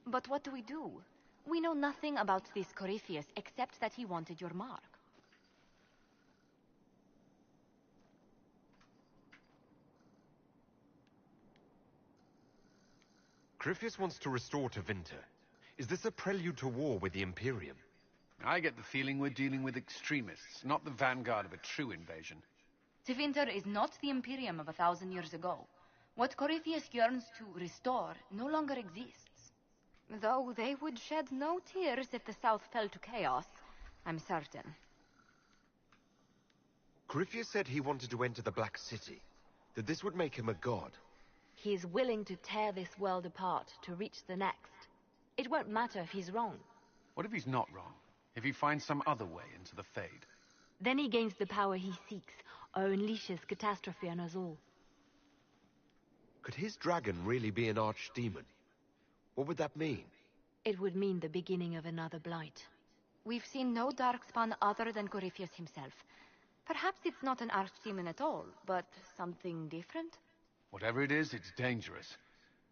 But what do? We know nothing about this Corypheus except that he wanted your mark. Corypheus wants to restore Tevinter. Is this a prelude to war with the Imperium? I get the feeling we're dealing with extremists, not the vanguard of a true invasion. Tevinter is not the Imperium of 1,000 years ago. What Corypheus yearns to restore no longer exists. Though they would shed no tears if the South fell to chaos, I'm certain. Corypheus said he wanted to enter the Black City, that this would make him a god. He is willing to tear this world apart to reach the next. It won't matter if he's wrong. What if he's not wrong? If he finds some other way into the Fade? Then he gains the power he seeks, or unleashes catastrophe on us all. Could his dragon really be an archdemon? What would that mean? It would mean the beginning of another blight. We've seen no darkspawn other than Corypheus himself. Perhaps it's not an archdemon at all, but something different? Whatever it is, it's dangerous.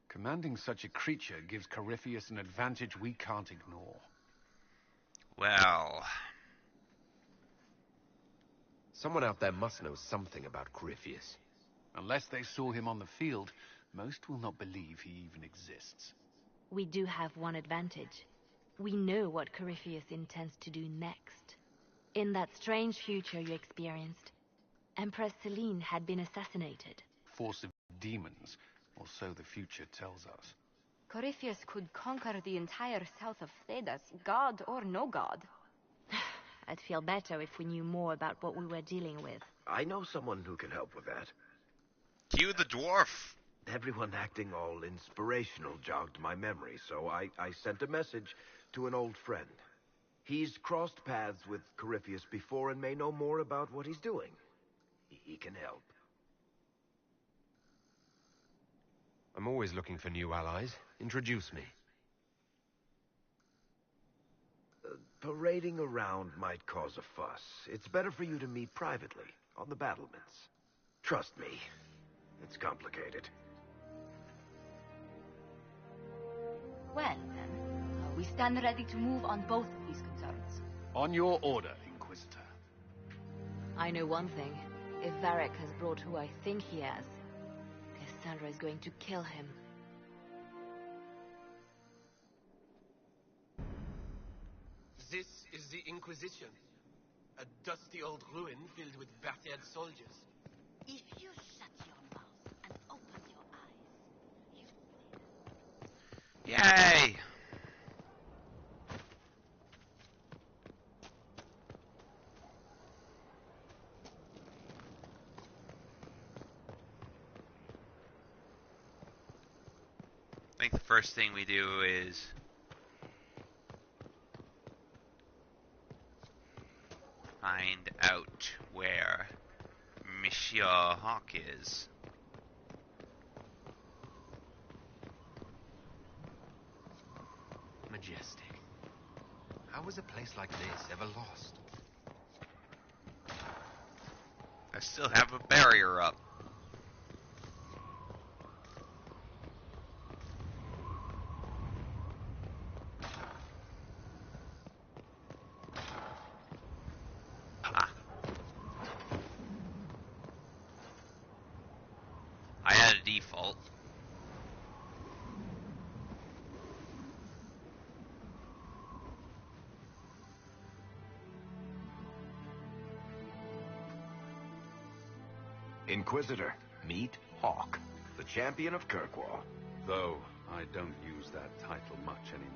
Commanding such a creature gives Corypheus an advantage we can't ignore. Well... Someone out there must know something about Corypheus. Unless they saw him on the field, most will not believe he even exists. We do have one advantage. We know what Corypheus intends to do next. In that strange future you experienced, Empress Selene had been assassinated. Force of demons, or so the future tells us. Corypheus could conquer the entire south of Thedas, god or no god. I'd feel better if we knew more about what we were dealing with. I know someone who can help with that. Cue the dwarf. Everyone acting all inspirational jogged my memory, so I sent a message to an old friend. He's crossed paths with Corypheus before and may know more about what he's doing. He can help. I'm always looking for new allies. Introduce me. Parading around might cause a fuss. It's better for you to meet privately, on the battlements. Trust me, it's complicated. Well, then, we stand ready to move on both of these concerns. On your order, Inquisitor. I know one thing. If Varric has brought who I think he has, Cassandra is going to kill him. This is the Inquisition. A dusty old ruin filled with battered soldiers. If you shut your mouth and open your eyes, Yay! I think the first thing we do is find out where Monsieur Hawk is. Majestic. How was a place like this ever lost? I still have a barrier up. Ah. I had a default. Inquisitor, meet Hawk, the champion of Kirkwall. Though I don't use that title much anymore.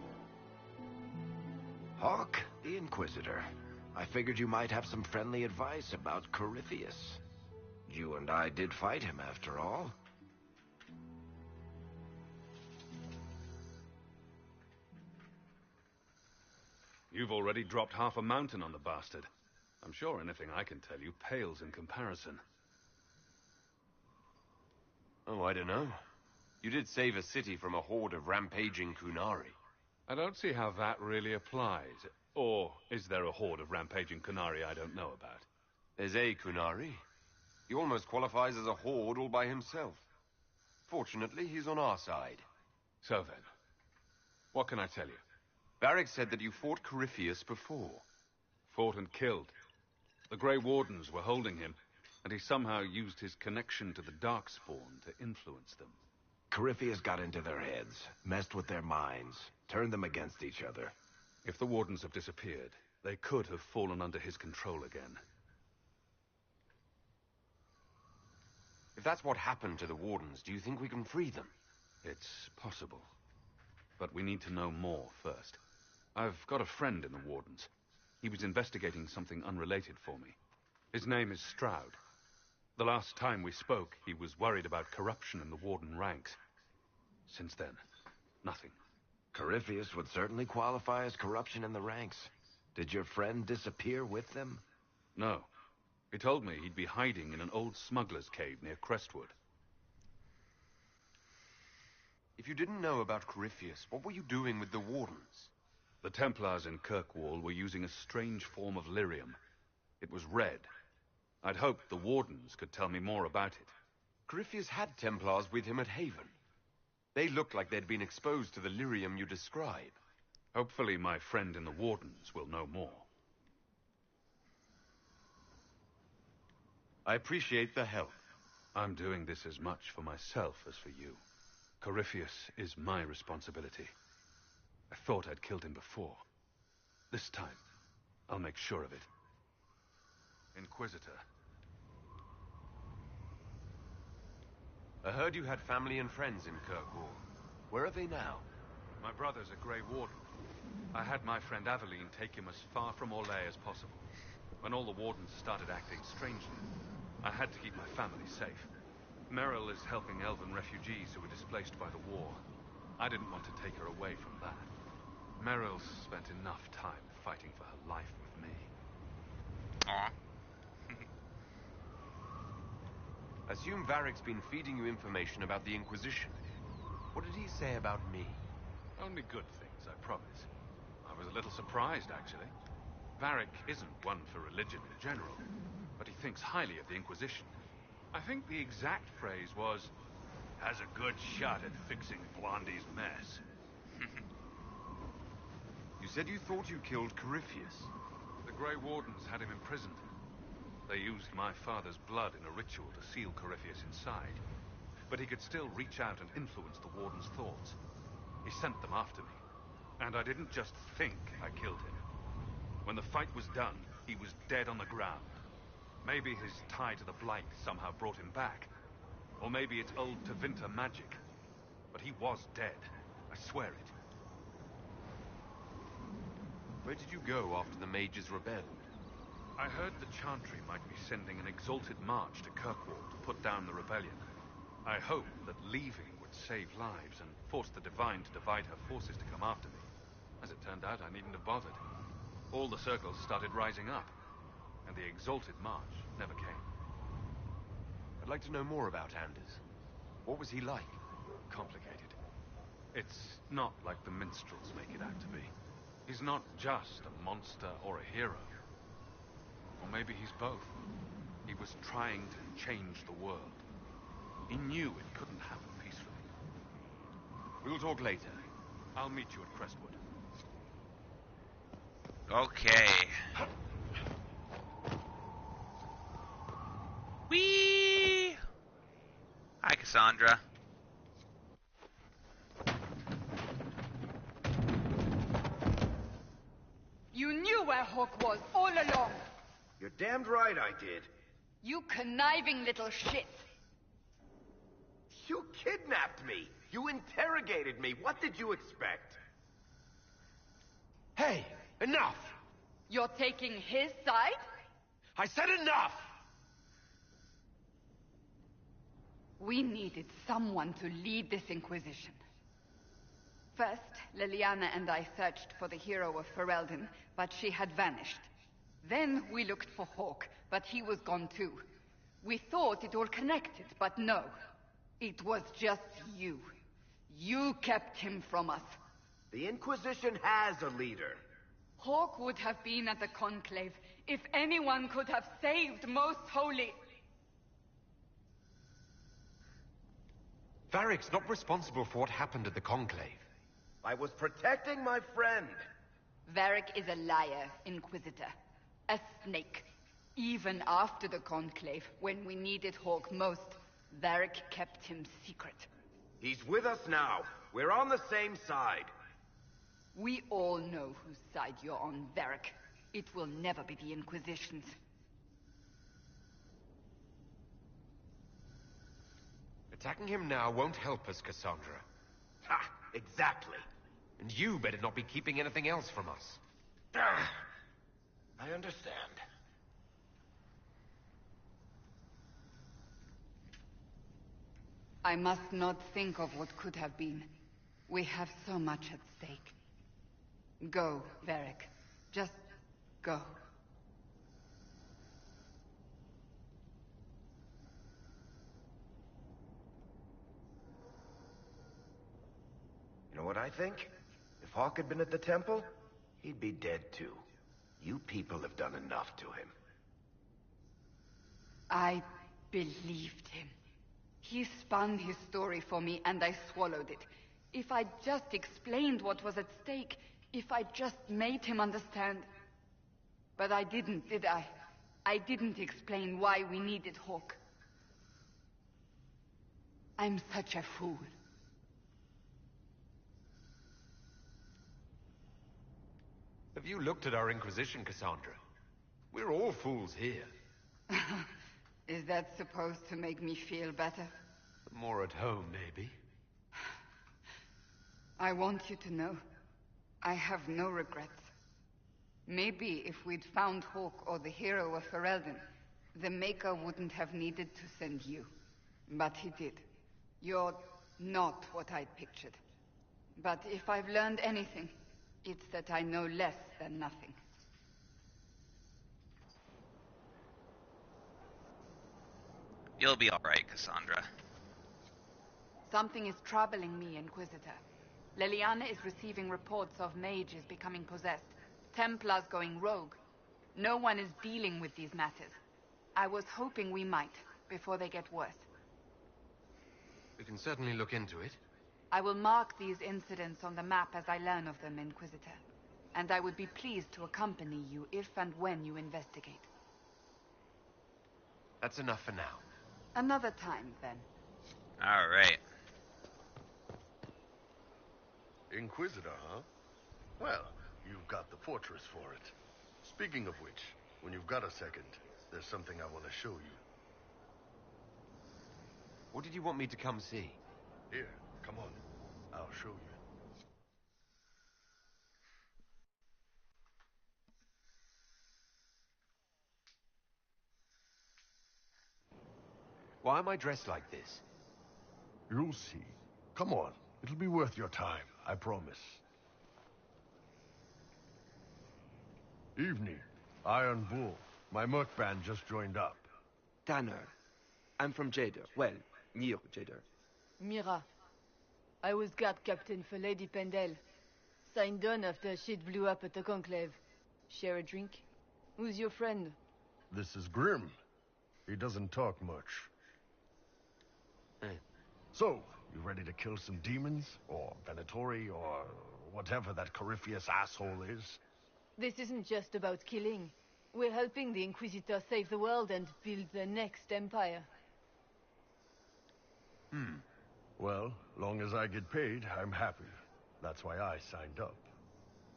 Hawk, the Inquisitor. I figured you might have some friendly advice about Corypheus. You and I did fight him, after all. You've already dropped half a mountain on the bastard. I'm sure anything I can tell you pales in comparison. Oh, I don't know. You did save a city from a horde of rampaging Kunari. I don't see how that really applies. Or is there a horde of rampaging Kunari I don't know about? There's a Kunari. He almost qualifies as a horde all by himself. Fortunately, he's on our side. So then, what can I tell you? Varric said that you fought Corypheus before. Fought and killed. The Grey Wardens were holding him, and he somehow used his connection to the Darkspawn to influence them. Corypheus got into their heads, messed with their minds, turned them against each other. If the Wardens have disappeared, they could have fallen under his control again. If that's what happened to the Wardens, do you think we can free them? It's possible. But we need to know more first. I've got a friend in the Wardens. He was investigating something unrelated for me. His name is Stroud. The last time we spoke, he was worried about corruption in the Warden ranks. Since then, nothing. Corypheus would certainly qualify as corruption in the ranks. Did your friend disappear with them? No. He told me he'd be hiding in an old smuggler's cave near Crestwood. If you didn't know about Corypheus, what were you doing with the Wardens? The Templars in Kirkwall were using a strange form of lyrium. It was red. I'd hoped the Wardens could tell me more about it. Corypheus had Templars with him at Haven. They looked like they'd been exposed to the lyrium you describe. Hopefully my friend in the Wardens will know more. I appreciate the help. I'm doing this as much for myself as for you. Corypheus is my responsibility. I thought I'd killed him before. This time, I'll make sure of it. Inquisitor. I heard you had family and friends in Kirkwall. Where are they now? My brother's a Grey Warden. I had my friend Aveline take him as far from Orlais as possible. When all the Wardens started acting strangely, I had to keep my family safe. Meryl is helping elven refugees who were displaced by the war. I didn't want to take her away from that. Meryl's spent enough time fighting for her life with me. Aw. Assume Varric's been feeding you information about the Inquisition. What did he say about me? Only good things, I promise. I was a little surprised, actually. Varric isn't one for religion in general, but he thinks highly of the Inquisition. I think the exact phrase was, "Has a good shot at fixing Blondie's mess." You said you thought you killed Corypheus. The Grey Wardens had him imprisoned. They used my father's blood in a ritual to seal Corypheus inside. But he could still reach out and influence the Warden's thoughts. He sent them after me. And I didn't just think I killed him. When the fight was done, he was dead on the ground. Maybe his tie to the Blight somehow brought him back. Or maybe it's old Tevinter magic. But he was dead. I swear it. Where did you go after the mages rebelled? I heard the Chantry might be sending an exalted march to Kirkwall to put down the rebellion. I hoped that leaving would save lives and force the Divine to divide her forces to come after me. As it turned out, I needn't have bothered. All the circles started rising up, and the exalted march never came. I'd like to know more about Anders. What was he like? Complicated. It's not like the minstrels make it out to be. He's not just a monster or a hero. Or maybe he's both. He was trying to change the world. He knew it couldn't happen peacefully. We'll talk later. I'll meet you at Crestwood. Okay. Whee! Hi, Cassandra. You knew where Hawk was all along. You're damned right I did. You conniving little shit. You kidnapped me. You interrogated me. What did you expect? Hey, enough! You're taking his side? I said enough! We needed someone to lead this Inquisition. First, Liliana and I searched for the hero of Ferelden, but she had vanished. Then we looked for Hawk, but he was gone too. We thought it all connected, but no. It was just you. You kept him from us. The Inquisition has a leader. Hawk would have been at the Conclave if anyone could have saved Most Holy. Varric's not responsible for what happened at the Conclave. I was protecting my friend. Varric is a liar, Inquisitor. A snake. Even after the Conclave, when we needed Hawk most, Varric kept him secret. He's with us now. We're on the same side. We all know whose side you're on, Varric. It will never be the Inquisition's. Attacking him now won't help us, Cassandra. Ha! Exactly. And you better not be keeping anything else from us. I understand. I must not think of what could have been. We have so much at stake. Go, Varric. Just go. You know what I think? If Hawk had been at the temple, he'd be dead too. You people have done enough to him. I believed him. He spun his story for me, and I swallowed it. If I just explained what was at stake, if I just made him understand... But I didn't, did I? I didn't explain why we needed Hawk. I'm such a fool. Have you looked at our Inquisition, Cassandra? We're all fools here. Is that supposed to make me feel better? More at home, maybe. I want you to know, I have no regrets. Maybe if we'd found Hawk or the hero of Ferelden, the Maker wouldn't have needed to send you. But he did. You're not what I'd pictured. But if I've learned anything, it's that I know less than nothing. You'll be alright, Cassandra. Something is troubling me, Inquisitor. Leliana is receiving reports of mages becoming possessed, Templars going rogue. No one is dealing with these matters. I was hoping we might, before they get worse. We can certainly look into it. I will mark these incidents on the map as I learn of them, Inquisitor. And I would be pleased to accompany you if and when you investigate. That's enough for now. Another time, then. Alright. Inquisitor, huh? Well, you've got the fortress for it. Speaking of which, when you've got a second, there's something I want to show you. What did you want me to come see? Here, come on. I'll show you. Why am I dressed like this? You'll see. Come on. It'll be worth your time, I promise. Evening. Iron Bull. My merc band just joined up. Tanner. I'm from Jader. Well, near Jader. Mira. I was guard captain for Lady Pendel. Signed on after shit blew up at the Conclave. Share a drink? Who's your friend? This is Grim. He doesn't talk much. So, you ready to kill some demons? Or Venatori? Or whatever that Corypheus asshole is? This isn't just about killing. We're helping the Inquisitor save the world and build the next empire. Well, long as I get paid, I'm happy. That's why I signed up.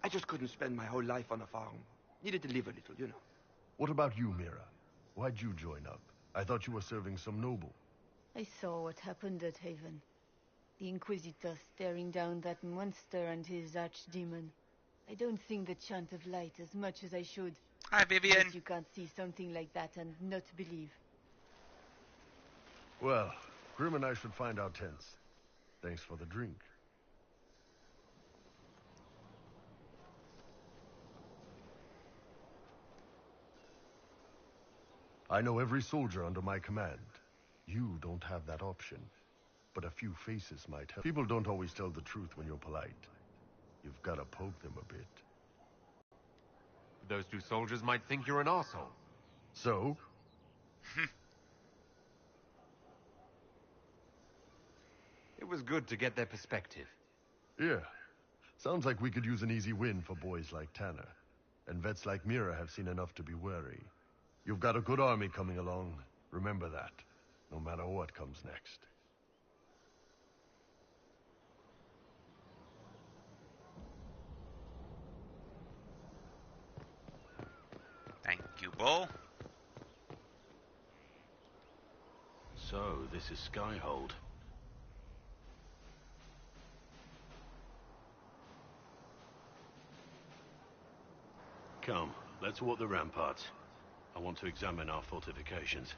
I just couldn't spend my whole life on a farm. Needed to live a little, you know. What about you, Mira? Why'd you join up? I thought you were serving some noble. I saw what happened at Haven. The Inquisitor staring down that monster and his archdemon. I don't sing the Chant of Light as much as I should. Hi, Vivian. But you can't see something like that and not believe. Well, Grim and I should find our tents. Thanks for the drink. I know every soldier under my command. You don't have that option. But a few faces might help. People don't always tell the truth when you're polite. You've got to poke them a bit. Those two soldiers might think you're an arsehole. So? It was good to get their perspective. Yeah. Sounds like we could use an easy win for boys like Tanner. And vets like Mira have seen enough to be wary. You've got a good army coming along. Remember that. No matter what comes next. Thank you, Bull. So, this is Skyhold. Come, let's walk the ramparts. I want to examine our fortifications.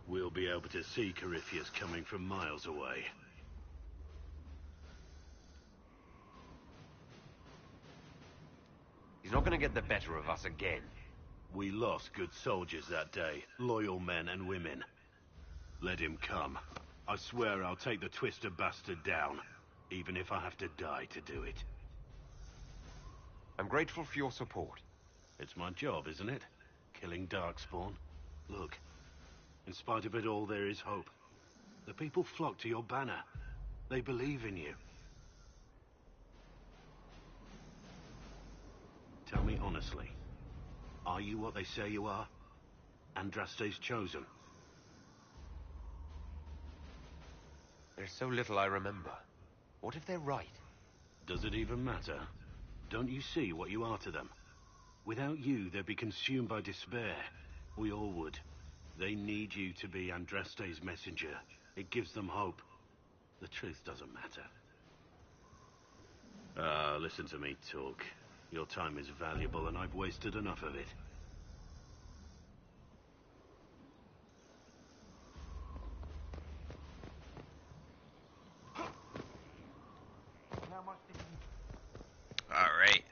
We'll be able to see Corypheus coming from miles away. He's not going to get the better of us again. We lost good soldiers that day, loyal men and women. Let him come. I swear I'll take the Twister bastard down, even if I have to die to do it. I'm grateful for your support. It's my job, isn't it? Killing Darkspawn. Look, in spite of it all, there is hope. The people flock to your banner. They believe in you. Tell me honestly, are you what they say you are? Andraste's chosen? There's so little I remember. What if they're right? Does it even matter? Don't you see what you are to them? Without you, they'd be consumed by despair. We all would. They need you to be Andraste's messenger. It gives them hope. The truth doesn't matter. Listen to me talk. Your time is valuable, and I've wasted enough of it. Alright.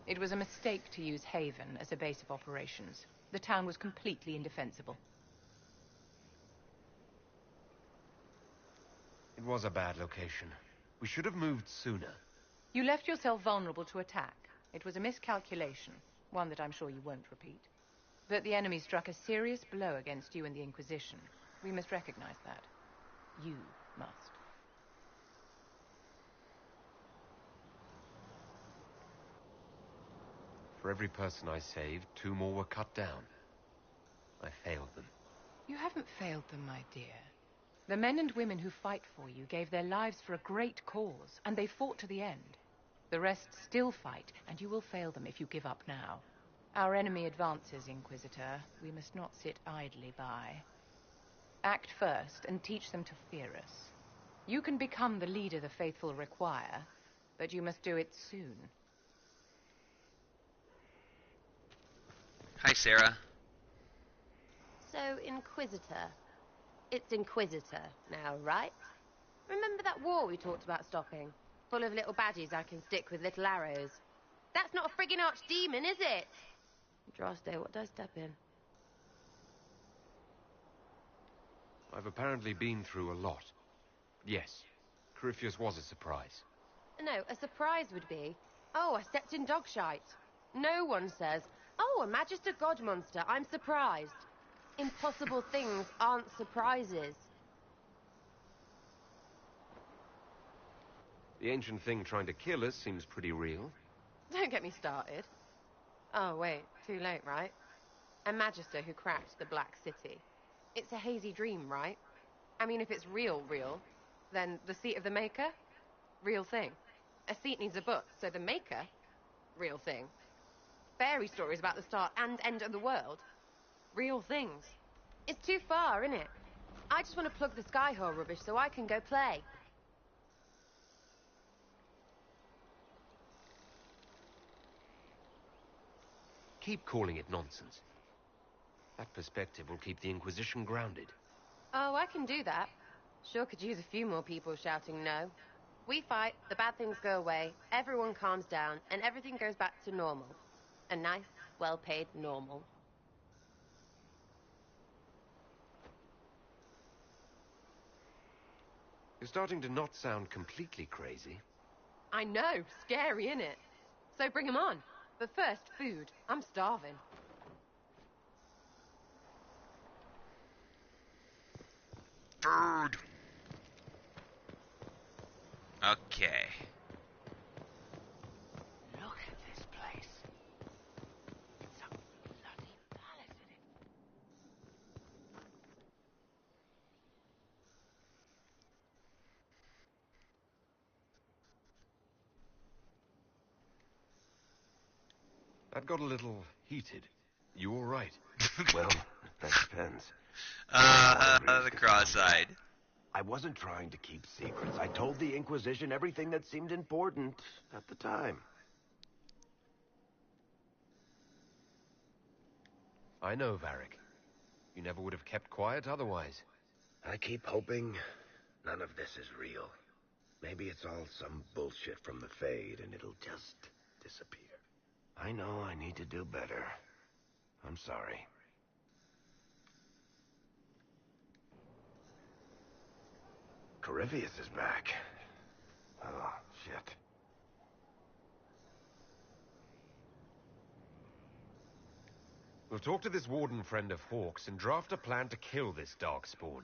It was a mistake to use Haven as a base of operations. The town was completely indefensible. It was a bad location. We should have moved sooner. You left yourself vulnerable to attack. It was a miscalculation, one that I'm sure you won't repeat. But the enemy struck a serious blow against you and the Inquisition. We must recognize that. You must. For every person I saved, 2 more were cut down. I failed them. You haven't failed them, my dear. The men and women who fight for you gave their lives for a great cause, and they fought to the end. The rest still fight, and you will fail them if you give up now. Our enemy advances, Inquisitor. We must not sit idly by. Act first, and teach them to fear us. You can become the leader the faithful require, but you must do it soon. Hi, Sarah. So, Inquisitor. It's Inquisitor now, right? Remember that war we talked about stopping? Full of little badges I can stick with little arrows. That's not a friggin' archdemon, is it? Droste, what did I step in? I've apparently been through a lot. Yes, Corypheus was a surprise. No, a surprise would be, oh, I stepped in dog shite. No one says, oh, a Magister God monster, I'm surprised. Impossible things aren't surprises. The ancient thing trying to kill us seems pretty real. Don't get me started. Oh, wait, too late, right? A Magister who cracked the Black City. It's a hazy dream, right? I mean, if it's real, then the seat of the Maker? Real thing. A seat needs a book, so the Maker? Real thing. Fairy stories about the start and end of the world? Real things. It's too far, innit? I just want to plug the Skyhole rubbish so I can go play. Keep calling it nonsense. That perspective will keep the Inquisition grounded. Oh, I can do that. Sure could use a few more people shouting no. We fight, the bad things go away, everyone calms down, and everything goes back to normal. A nice, well-paid normal. You're starting to not sound completely crazy. I know, scary, innit? So bring 'em on. But first, food. I'm starving. Food. Okay. Look at this place. It's a bloody palace, isn't it? That got a little heated. You all right? Well, that depends. The cross-eyed. I wasn't trying to keep secrets. I told the Inquisition everything that seemed important at the time. I know, Varric. You never would have kept quiet otherwise. I keep hoping none of this is real. Maybe it's all some bullshit from the Fade and it'll just disappear. I know I need to do better. I'm sorry. Corypheus is back. Oh, shit. We'll talk to this warden friend of Hawk's and draft a plan to kill this darkspawn.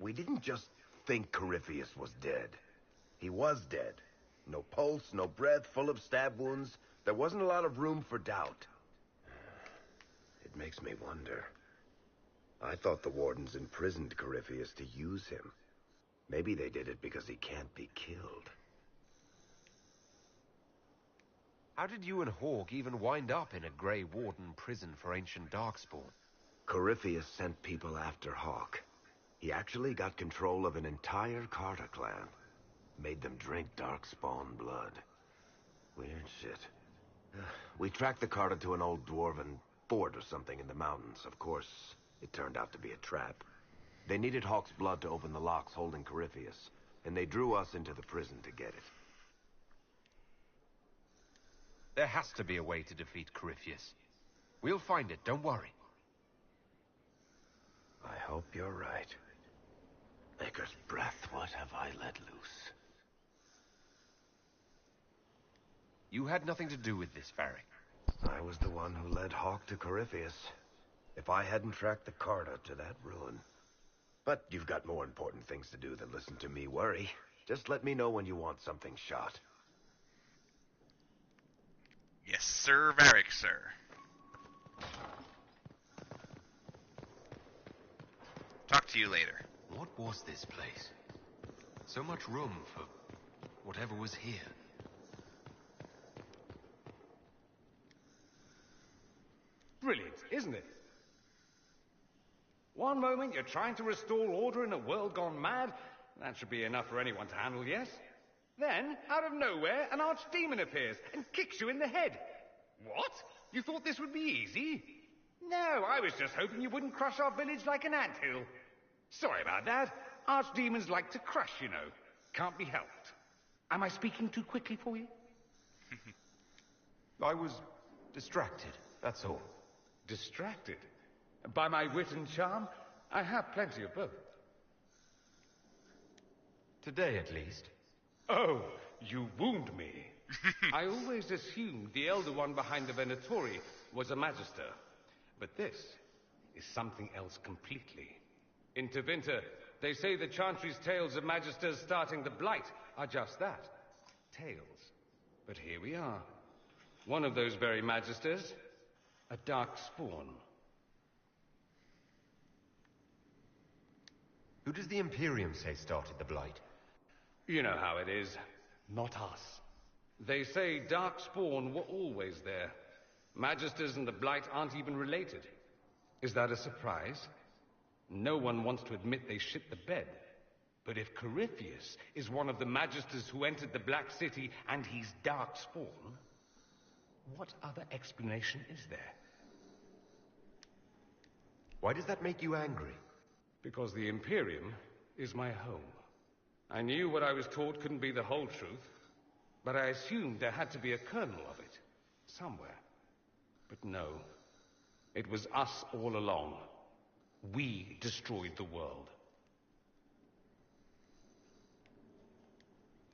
We didn't just think Corypheus was dead. He was dead. No pulse, no breath, full of stab wounds. There wasn't a lot of room for doubt. It makes me wonder. I thought the wardens imprisoned Corypheus to use him. Maybe they did it because he can't be killed. How did you and Hawk even wind up in a Grey Warden prison for ancient darkspawn? Corypheus sent people after Hawk. He actually got control of an entire Carter clan. Made them drink darkspawn blood. Weird shit. We tracked the Carter to an old dwarven fort or something in the mountains. Of course, it turned out to be a trap. They needed Hawk's blood to open the locks holding Corypheus, and they drew us into the prison to get it. There has to be a way to defeat Corypheus. We'll find it, don't worry. I hope you're right. Maker's breath, what have I let loose? You had nothing to do with this, Varric. I was the one who led Hawk to Corypheus. If I hadn't tracked the Carter to that ruin. But you've got more important things to do than listen to me worry. Just let me know when you want something shot. Yes, sir, Varric, sir. Talk to you later. What was this place? So much room for whatever was here. Brilliant, isn't it? One moment you're trying to restore order in a world gone mad. That should be enough for anyone to handle, yes? Then, out of nowhere, an archdemon appears and kicks you in the head. What? You thought this would be easy? No, I was just hoping you wouldn't crush our village like an anthill. Sorry about that. Archdemons like to crush, you know. Can't be helped. Am I speaking too quickly for you? I was distracted, that's all. Distracted? By my wit and charm? I have plenty of both. Today, at least. Oh, you wound me. I always assumed the Elder One behind the Venatori was a Magister. But this is something else completely. In Tevinter, they say the Chantry's tales of Magisters starting the Blight are just that. Tales. But here we are. One of those very Magisters, a dark spawn. Who does the Imperium say started the Blight? You know how it is. Not us. They say Darkspawn were always there. Magisters and the Blight aren't even related. Is that a surprise? No one wants to admit they shit the bed. But if Corypheus is one of the Magisters who entered the Black City and he's Darkspawn, what other explanation is there? Why does that make you angry? Because the Imperium is my home. I knew what I was taught couldn't be the whole truth, but I assumed there had to be a kernel of it, somewhere. But no, it was us all along. We destroyed the world.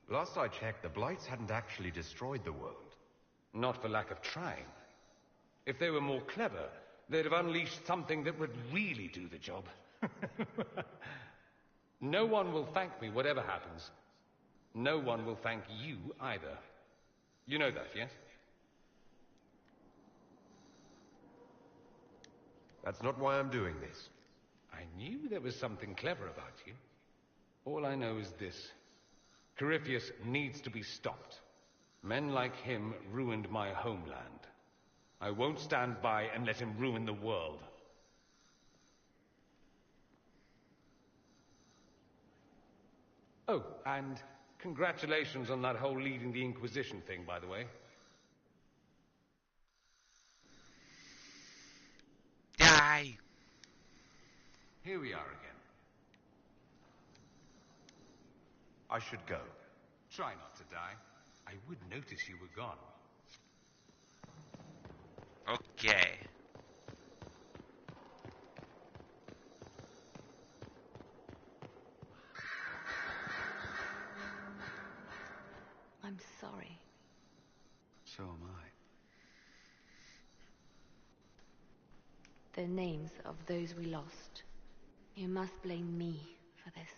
Last I checked, the Blights hadn't actually destroyed the world. Not for lack of trying. If they were more clever, they'd have unleashed something that would really do the job. No one will thank me, whatever happens. No one will thank you either. You know that, yes? That's not why I'm doing this. I knew there was something clever about you. All I know is this. Corypheus needs to be stopped. Men like him ruined my homeland. I won't stand by and let him ruin the world. Oh, and congratulations on that whole leading the Inquisition thing, by the way. Die! Here we are again. I should go. Try not to die. I would notice you were gone. Okay. I'm sorry. So am I. The names of those we lost. You must blame me for this.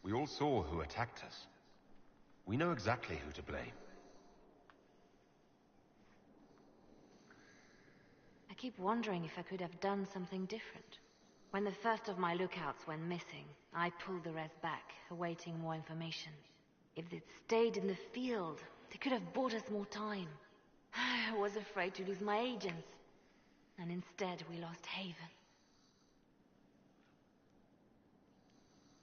We all saw who attacked us. We know exactly who to blame. I keep wondering if I could have done something different. When the first of my lookouts went missing, I pulled the rest back, awaiting more information. If they'd stayed in the field, they could have bought us more time. I was afraid to lose my agents. And instead we lost Haven.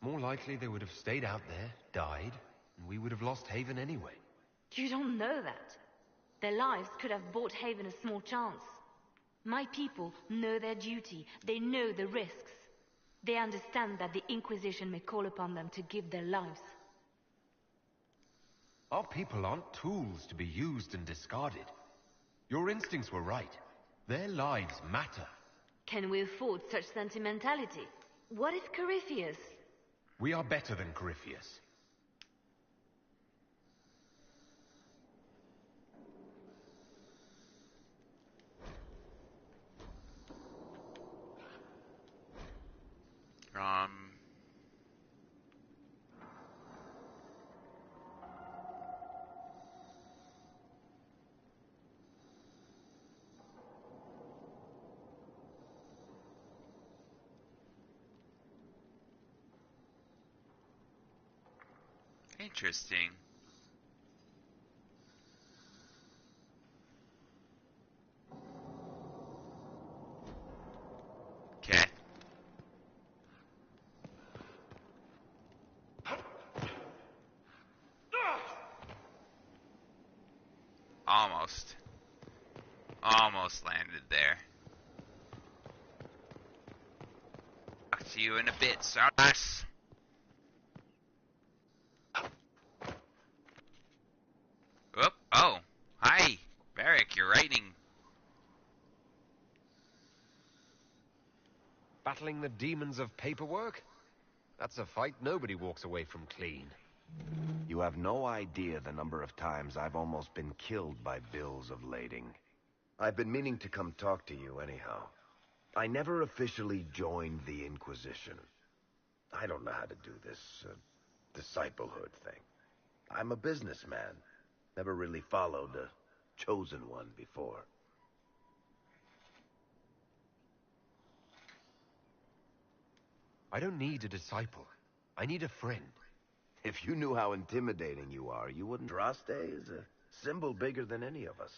More likely they would have stayed out there, died, and we would have lost Haven anyway. You don't know that. Their lives could have bought Haven a small chance. My people know their duty. They know the risks. They understand that the Inquisition may call upon them to give their lives. Our people aren't tools to be used and discarded. Your instincts were right. Their lives matter. Can we afford such sentimentality? What if Corypheus? We are better than Corypheus. Interesting. Okay. Almost. Almost landed there. Talk to you in a bit, Sardas. Oop. Oh. Hi. Varric, you're writing. Battling the demons of paperwork? That's a fight nobody walks away from clean. You have no idea the number of times I've almost been killed by bills of lading. I've been meaning to come talk to you anyhow. I never officially joined the Inquisition. I don't know how to do this disciplehood thing. I'm a businessman. Never really followed a chosen one before. I don't need a disciple. I need a friend. If you knew how intimidating you are, you wouldn't. Draste is a symbol bigger than any of us.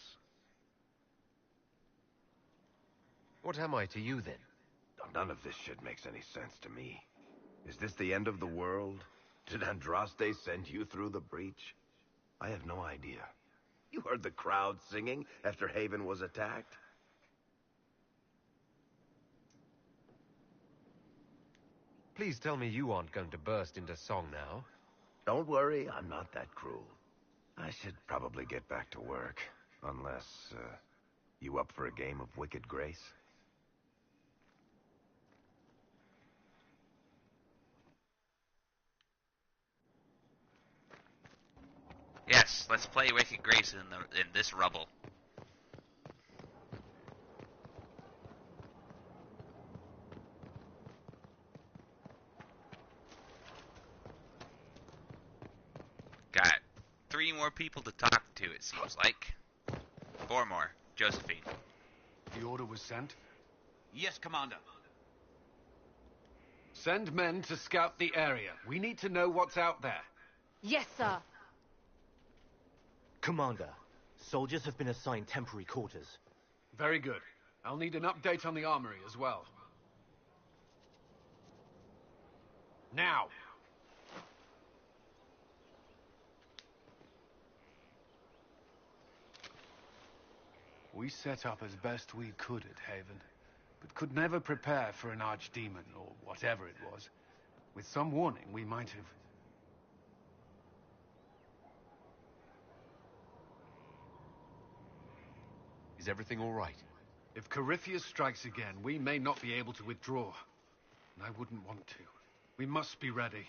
What am I to you, then? None of this shit makes any sense to me. Is this the end of the world? Did Andraste send you through the breach? I have no idea. You heard the crowd singing after Haven was attacked? Please tell me you aren't going to burst into song now. Don't worry, I'm not that cruel. I should probably get back to work. Unless, you up for a game of Wicked Grace? Yes, let's play Wicked Grace in this rubble. Got 3 more people to talk to, it seems like. 4 more. Josephine. The order was sent? Yes, Commander. Send men to scout the area. We need to know what's out there. Yes, sir. Commander, soldiers have been assigned temporary quarters. Very good. I'll need an update on the armory as well. Now! We set up as best we could at Haven, but could never prepare for an archdemon, or whatever it was. With some warning, we might have... Is everything all right? If Corypheus strikes again, we may not be able to withdraw. And I wouldn't want to. We must be ready.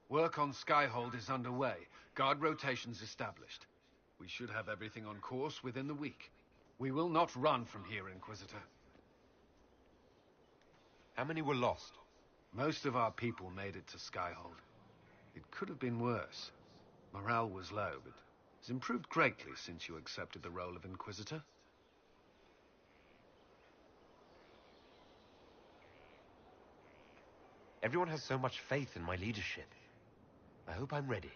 Work on Skyhold is underway. Guard rotations established. We should have everything on course within the week. We will not run from here, Inquisitor. How many were lost? Most of our people made it to Skyhold. It could have been worse. Morale was low, but has improved greatly since you accepted the role of Inquisitor. Everyone has so much faith in my leadership. I hope I'm ready.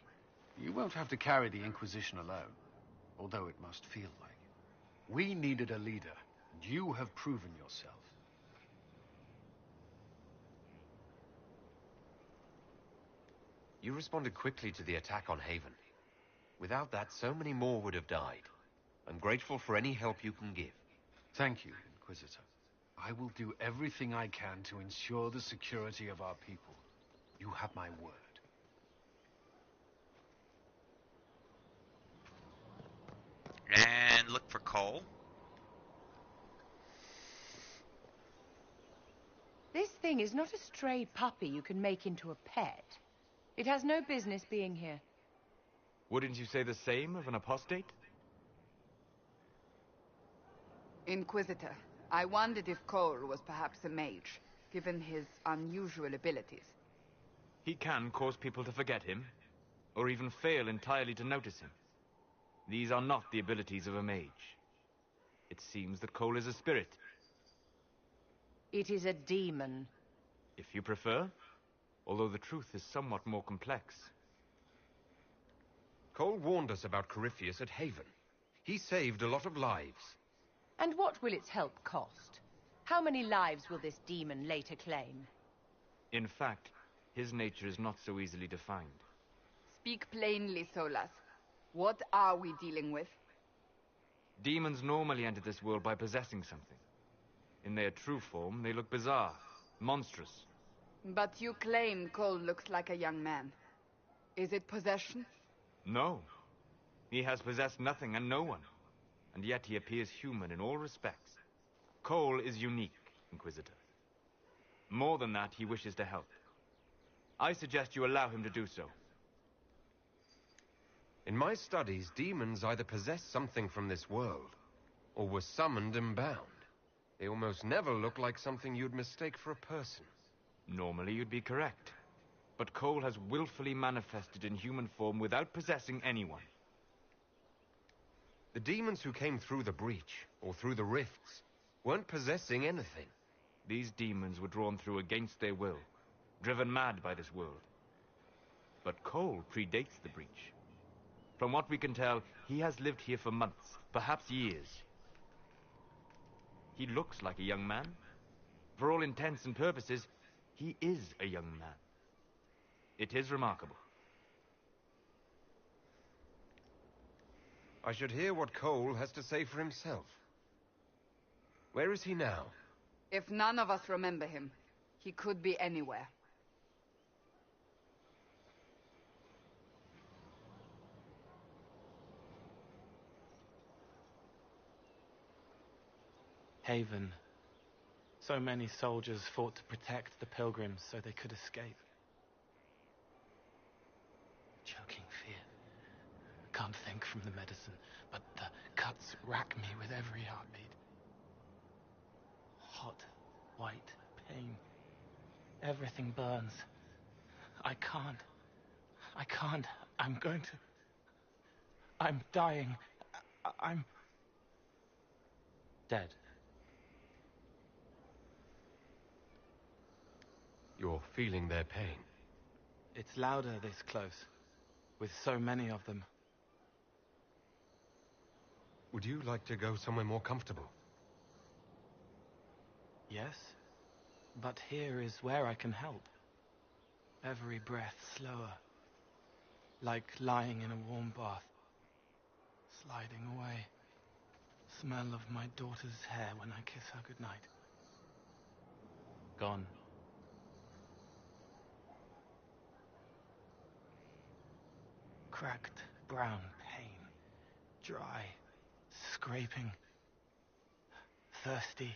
You won't have to carry the Inquisition alone, although it must feel like it. We needed a leader, And you have proven yourself. You responded quickly to the attack on Haven. Without that, so many more would have died. I'm grateful for any help you can give. Thank you, Inquisitor. I will do everything I can to ensure the security of our people. You have my word. And look for Cole. This thing is not a stray puppy you can make into a pet. It has no business being here. Wouldn't you say the same of an apostate? Inquisitor, I wondered if Cole was perhaps a mage, given his unusual abilities. He can cause people to forget him, or even fail entirely to notice him. These are not the abilities of a mage. It seems that Cole is a spirit. It is a demon. If you prefer, although the truth is somewhat more complex. Cole warned us about Corypheus at Haven. He saved a lot of lives. And what will its help cost? How many lives will this demon later claim? In fact, his nature is not so easily defined. Speak plainly, Solas. What are we dealing with? Demons normally enter this world by possessing something. In their true form, they look bizarre, monstrous. But you claim Cole looks like a young man. Is it possession? No. He has possessed nothing and no one. And yet he appears human in all respects. Cole is unique, Inquisitor. More than that, he wishes to help. I suggest you allow him to do so. In my studies, demons either possess something from this world, or were summoned and bound. They almost never look like something you'd mistake for a person. Normally you'd be correct. But Cole has willfully manifested in human form without possessing anyone. The demons who came through the breach, or through the rifts, weren't possessing anything. These demons were drawn through against their will, driven mad by this world. But Cole predates the breach. From what we can tell, he has lived here for months, perhaps years. He looks like a young man. For all intents and purposes, he is a young man. It is remarkable. I should hear what Cole has to say for himself. Where is he now? If none of us remember him, he could be anywhere. Haven. So many soldiers fought to protect the pilgrims so they could escape. Choking fear. Can't think from the medicine, but the cuts rack me with every heartbeat. Hot, white pain. Everything burns. I can't. I'm going to... I'm dying. I'm... dead. You're feeling their pain. It's louder this close, with so many of them. Would you like to go somewhere more comfortable? Yes, but here is where I can help. Every breath slower, like lying in a warm bath, sliding away. Smell of my daughter's hair when I kiss her goodnight. Gone. Cracked brown pain, dry, scraping, thirsty.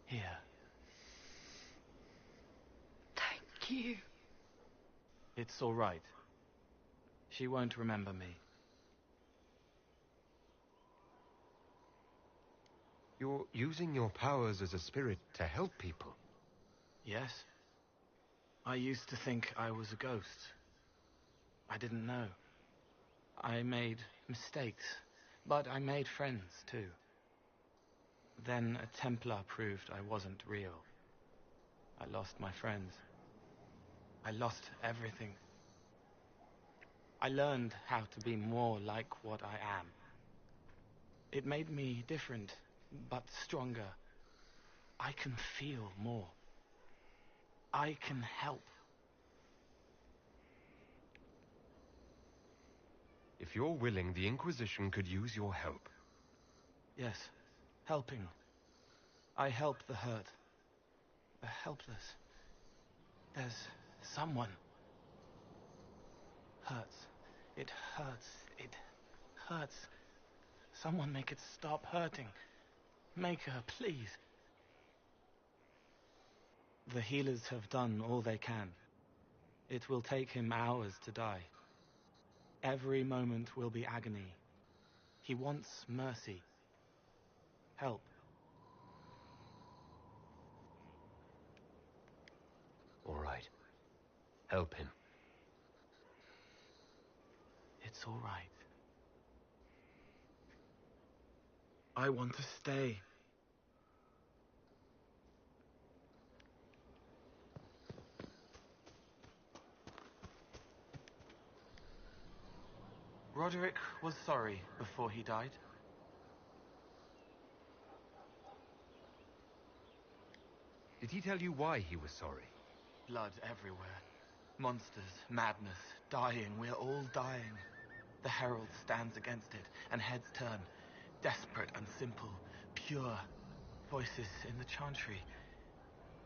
Here. Thank you. It's all right. She won't remember me. You're using your powers as a spirit to help people. Yes. I used to think I was a ghost. I didn't know. I made mistakes, but I made friends too. Then a Templar proved I wasn't real. I lost my friends. I lost everything. I learned how to be more like what I am. It made me different, but stronger. I can feel more. I can help. If you're willing, the Inquisition could use your help. Yes, helping. I help the hurt, the helpless. There's someone. Hurts. It hurts. It hurts. Someone make it stop hurting. Make her, please. The healers have done all they can. It will take him hours to die. Every moment will be agony. He wants mercy. Help. All right. Help him. It's all right. I want to stay. Roderick was sorry before he died. Did he tell you why he was sorry? Blood everywhere. Monsters, madness, dying. We're all dying. The Herald stands against it, and heads turn. Desperate and simple, pure. Voices in the chantry.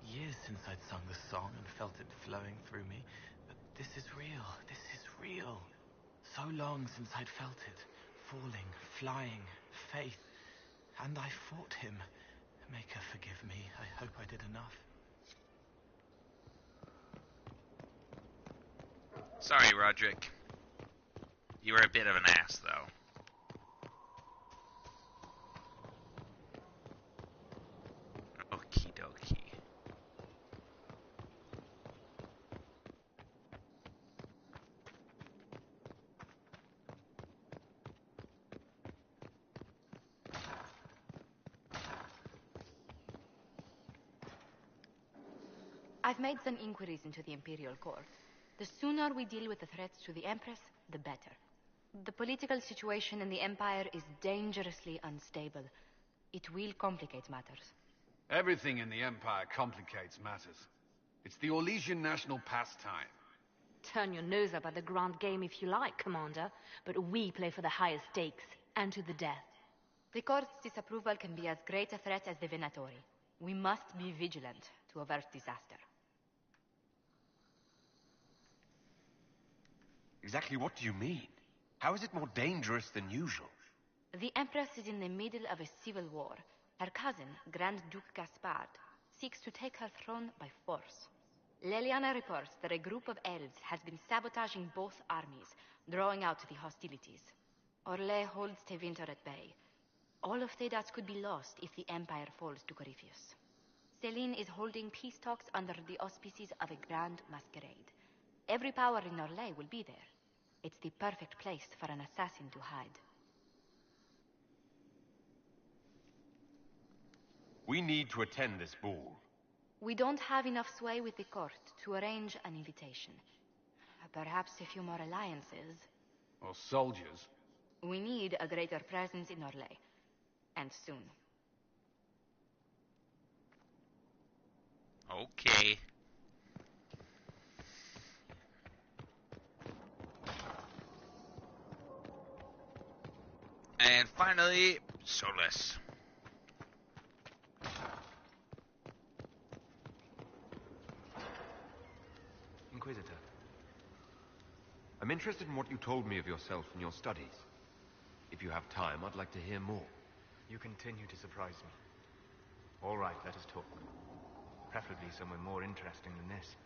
Years since I'd sung the song and felt it flowing through me. But this is real. This is real. So long since I'd felt it. Falling, flying, faith. And I fought him. Make her forgive me. I hope I did enough. Sorry, Roderick. You were a bit of an ass, though. Okie dokie. I've made some inquiries into the Imperial Court. The sooner we deal with the threats to the Empress, the better. The political situation in the Empire is dangerously unstable. It will complicate matters. Everything in the Empire complicates matters. It's the Orlesian national pastime. Turn your nose up at the grand game if you like, Commander, but we play for the highest stakes, and to the death. The Court's disapproval can be as great a threat as the Venatori. We must be vigilant to avert disaster. Exactly what do you mean? How is it more dangerous than usual? The Empress is in the middle of a civil war. Her cousin, Grand Duke Gaspard, seeks to take her throne by force. Leliana reports that a group of elves has been sabotaging both armies, drawing out the hostilities. Orlais holds Tevinter at bay. All of Thedas could be lost if the Empire falls to Corypheus. Celine is holding peace talks under the auspices of a grand masquerade. Every power in Orlais will be there. It's the perfect place for an assassin to hide. We need to attend this ball. We don't have enough sway with the court to arrange an invitation. Perhaps a few more alliances. Or soldiers. We need a greater presence in Orlais. And soon. Okay. And finally, Solus. Inquisitor. I'm interested in what you told me of yourself and your studies. If you have time, I'd like to hear more. You continue to surprise me. All right, let us talk. Preferably somewhere more interesting than this.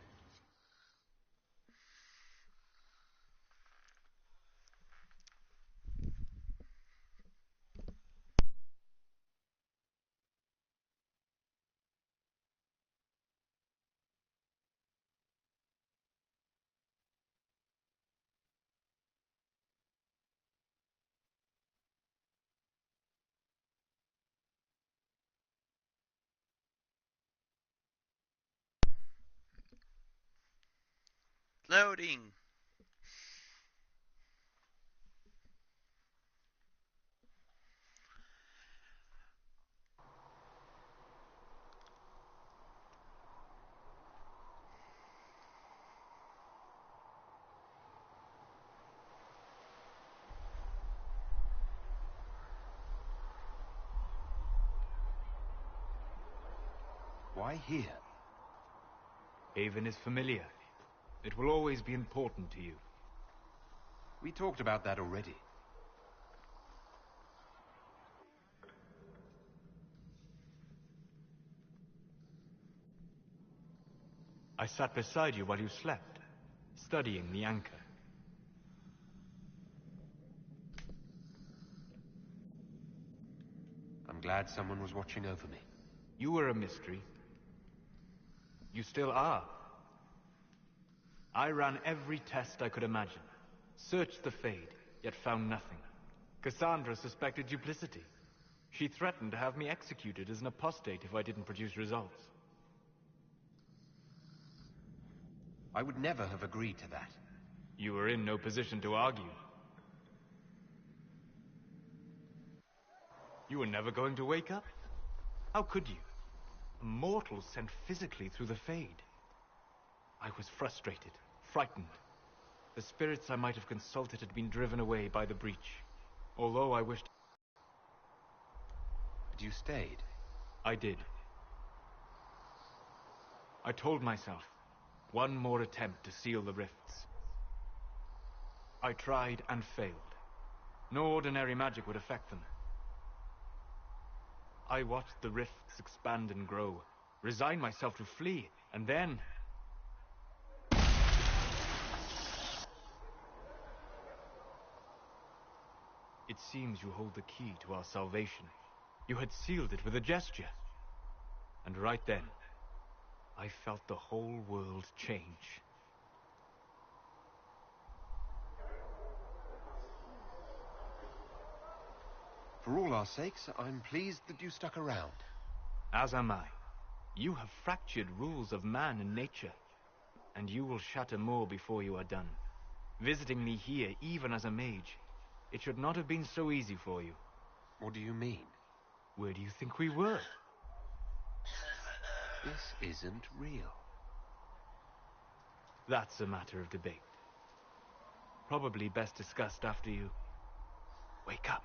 Loading. Why here? Haven is familiar. It will always be important to you. We talked about that already. I sat beside you while you slept, studying the anchor. I'm glad someone was watching over me. You were a mystery. You still are. I ran every test I could imagine. Searched the Fade, yet found nothing. Cassandra suspected duplicity. She threatened to have me executed as an apostate if I didn't produce results. I would never have agreed to that. You were in no position to argue. You were never going to wake up? How could you? A mortal sent physically through the Fade. I was frustrated, frightened. The spirits I might have consulted had been driven away by the breach. Although I wished... But you stayed. I did. I told myself, one more attempt to seal the rifts. I tried and failed. No ordinary magic would affect them. I watched the rifts expand and grow, resigned myself to flee, and then... It seems you hold the key to our salvation. You had sealed it with a gesture. And right then, I felt the whole world change. For all our sakes, I'm pleased that you stuck around. As am I. You have fractured rules of man and nature, and you will shatter more before you are done. Visiting me here, even as a mage, it should not have been so easy for you. What do you mean? Where do you think we were? This isn't real. That's a matter of debate. Probably best discussed after you wake up.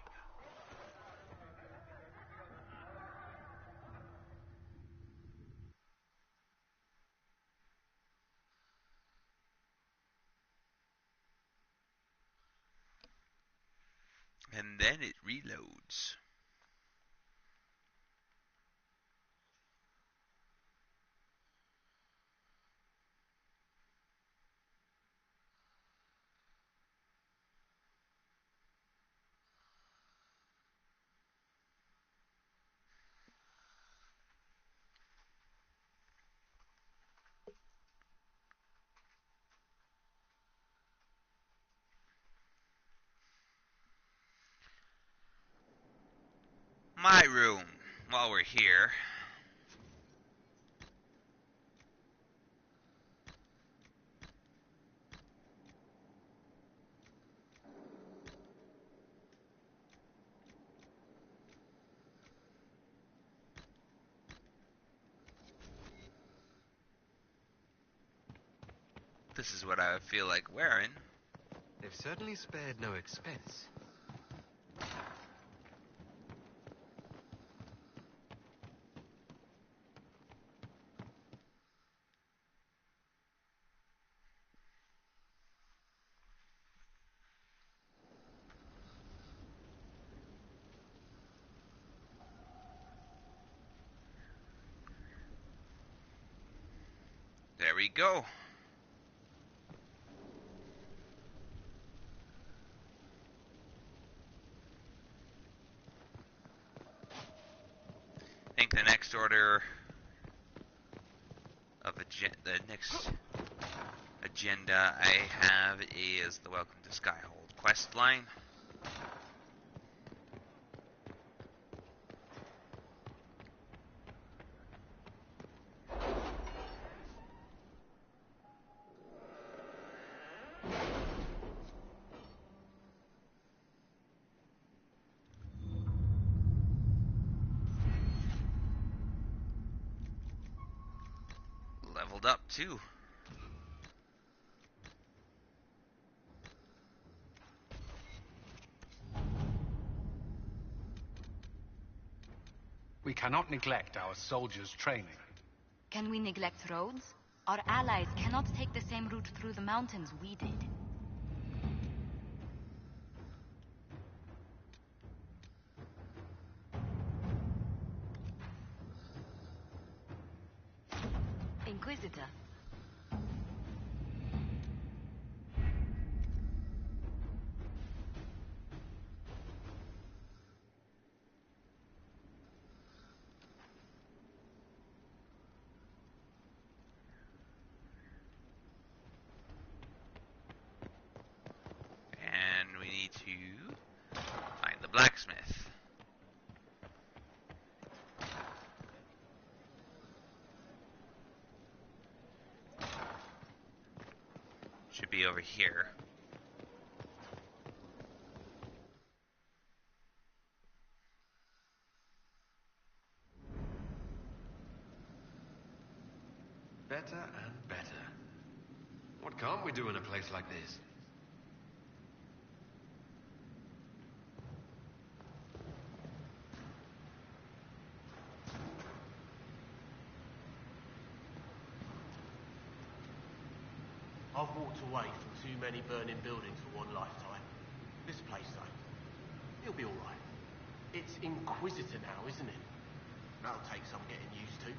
And then it reloads. My room, while we're here. This is what I feel like wearing. They've certainly spared no expense. There we go. I think the next order of the next agenda I have is the Welcome to Skyhold quest line. Leveled up too. We cannot neglect our soldiers' training. Can we neglect roads? Our allies cannot take the same route through the mountains we did. Inquisitor. And we need to find the blacksmith. Should be over here. Better and better. What can't we do in a place like this? I've walked away from too many burning buildings for one lifetime. This place, though, it'll be alright. It's Inquisitor now, isn't it? That'll take some getting used to.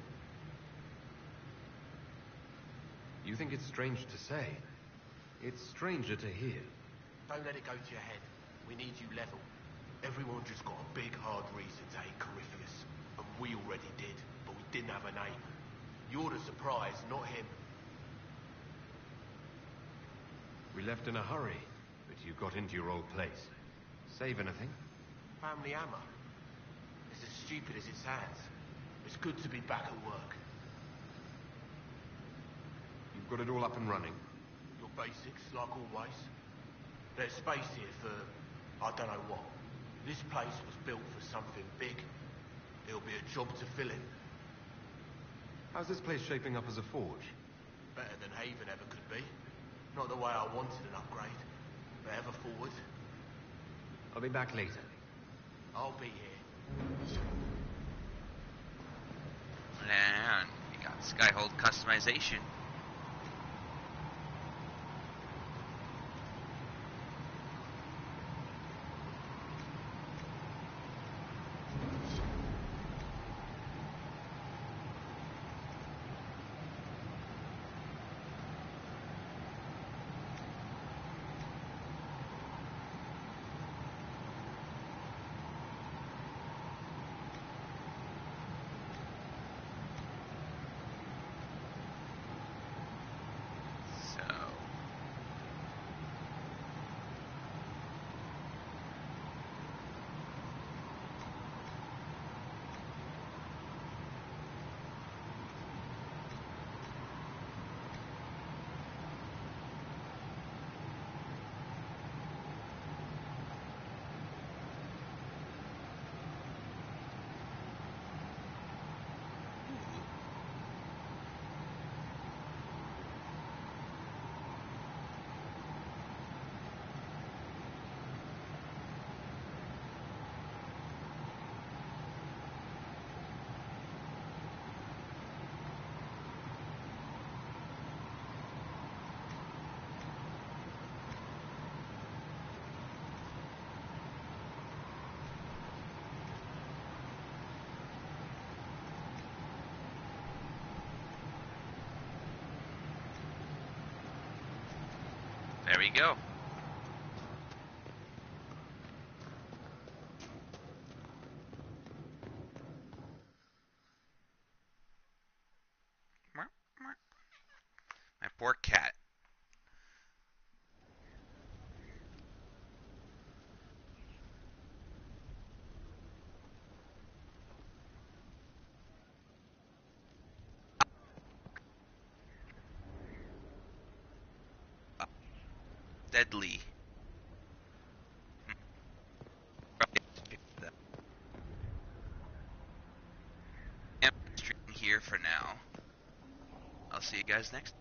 You think it's strange to say? It's stranger to hear. Don't let it go to your head. We need you level. Everyone just got a big, hard reason to hate Corypheus. And we already did, but we didn't have a name. You're the surprise, not him. We left in a hurry, but you got into your old place. Save anything? Family hammer. It's as stupid as it sounds. It's good to be back at work. You've got it all up and running. Your basics, like always. There's space here for, I don't know what. This place was built for something big. It'll be a job to fill in. How's this place shaping up as a forge? Better than Haven ever could be. Not the way I wanted an upgrade, but ever forward. I'll be back later. I'll be here. And we got Skyhold customization. There we go. My poor cat. Deadly. Stream here for now. I'll see you guys next.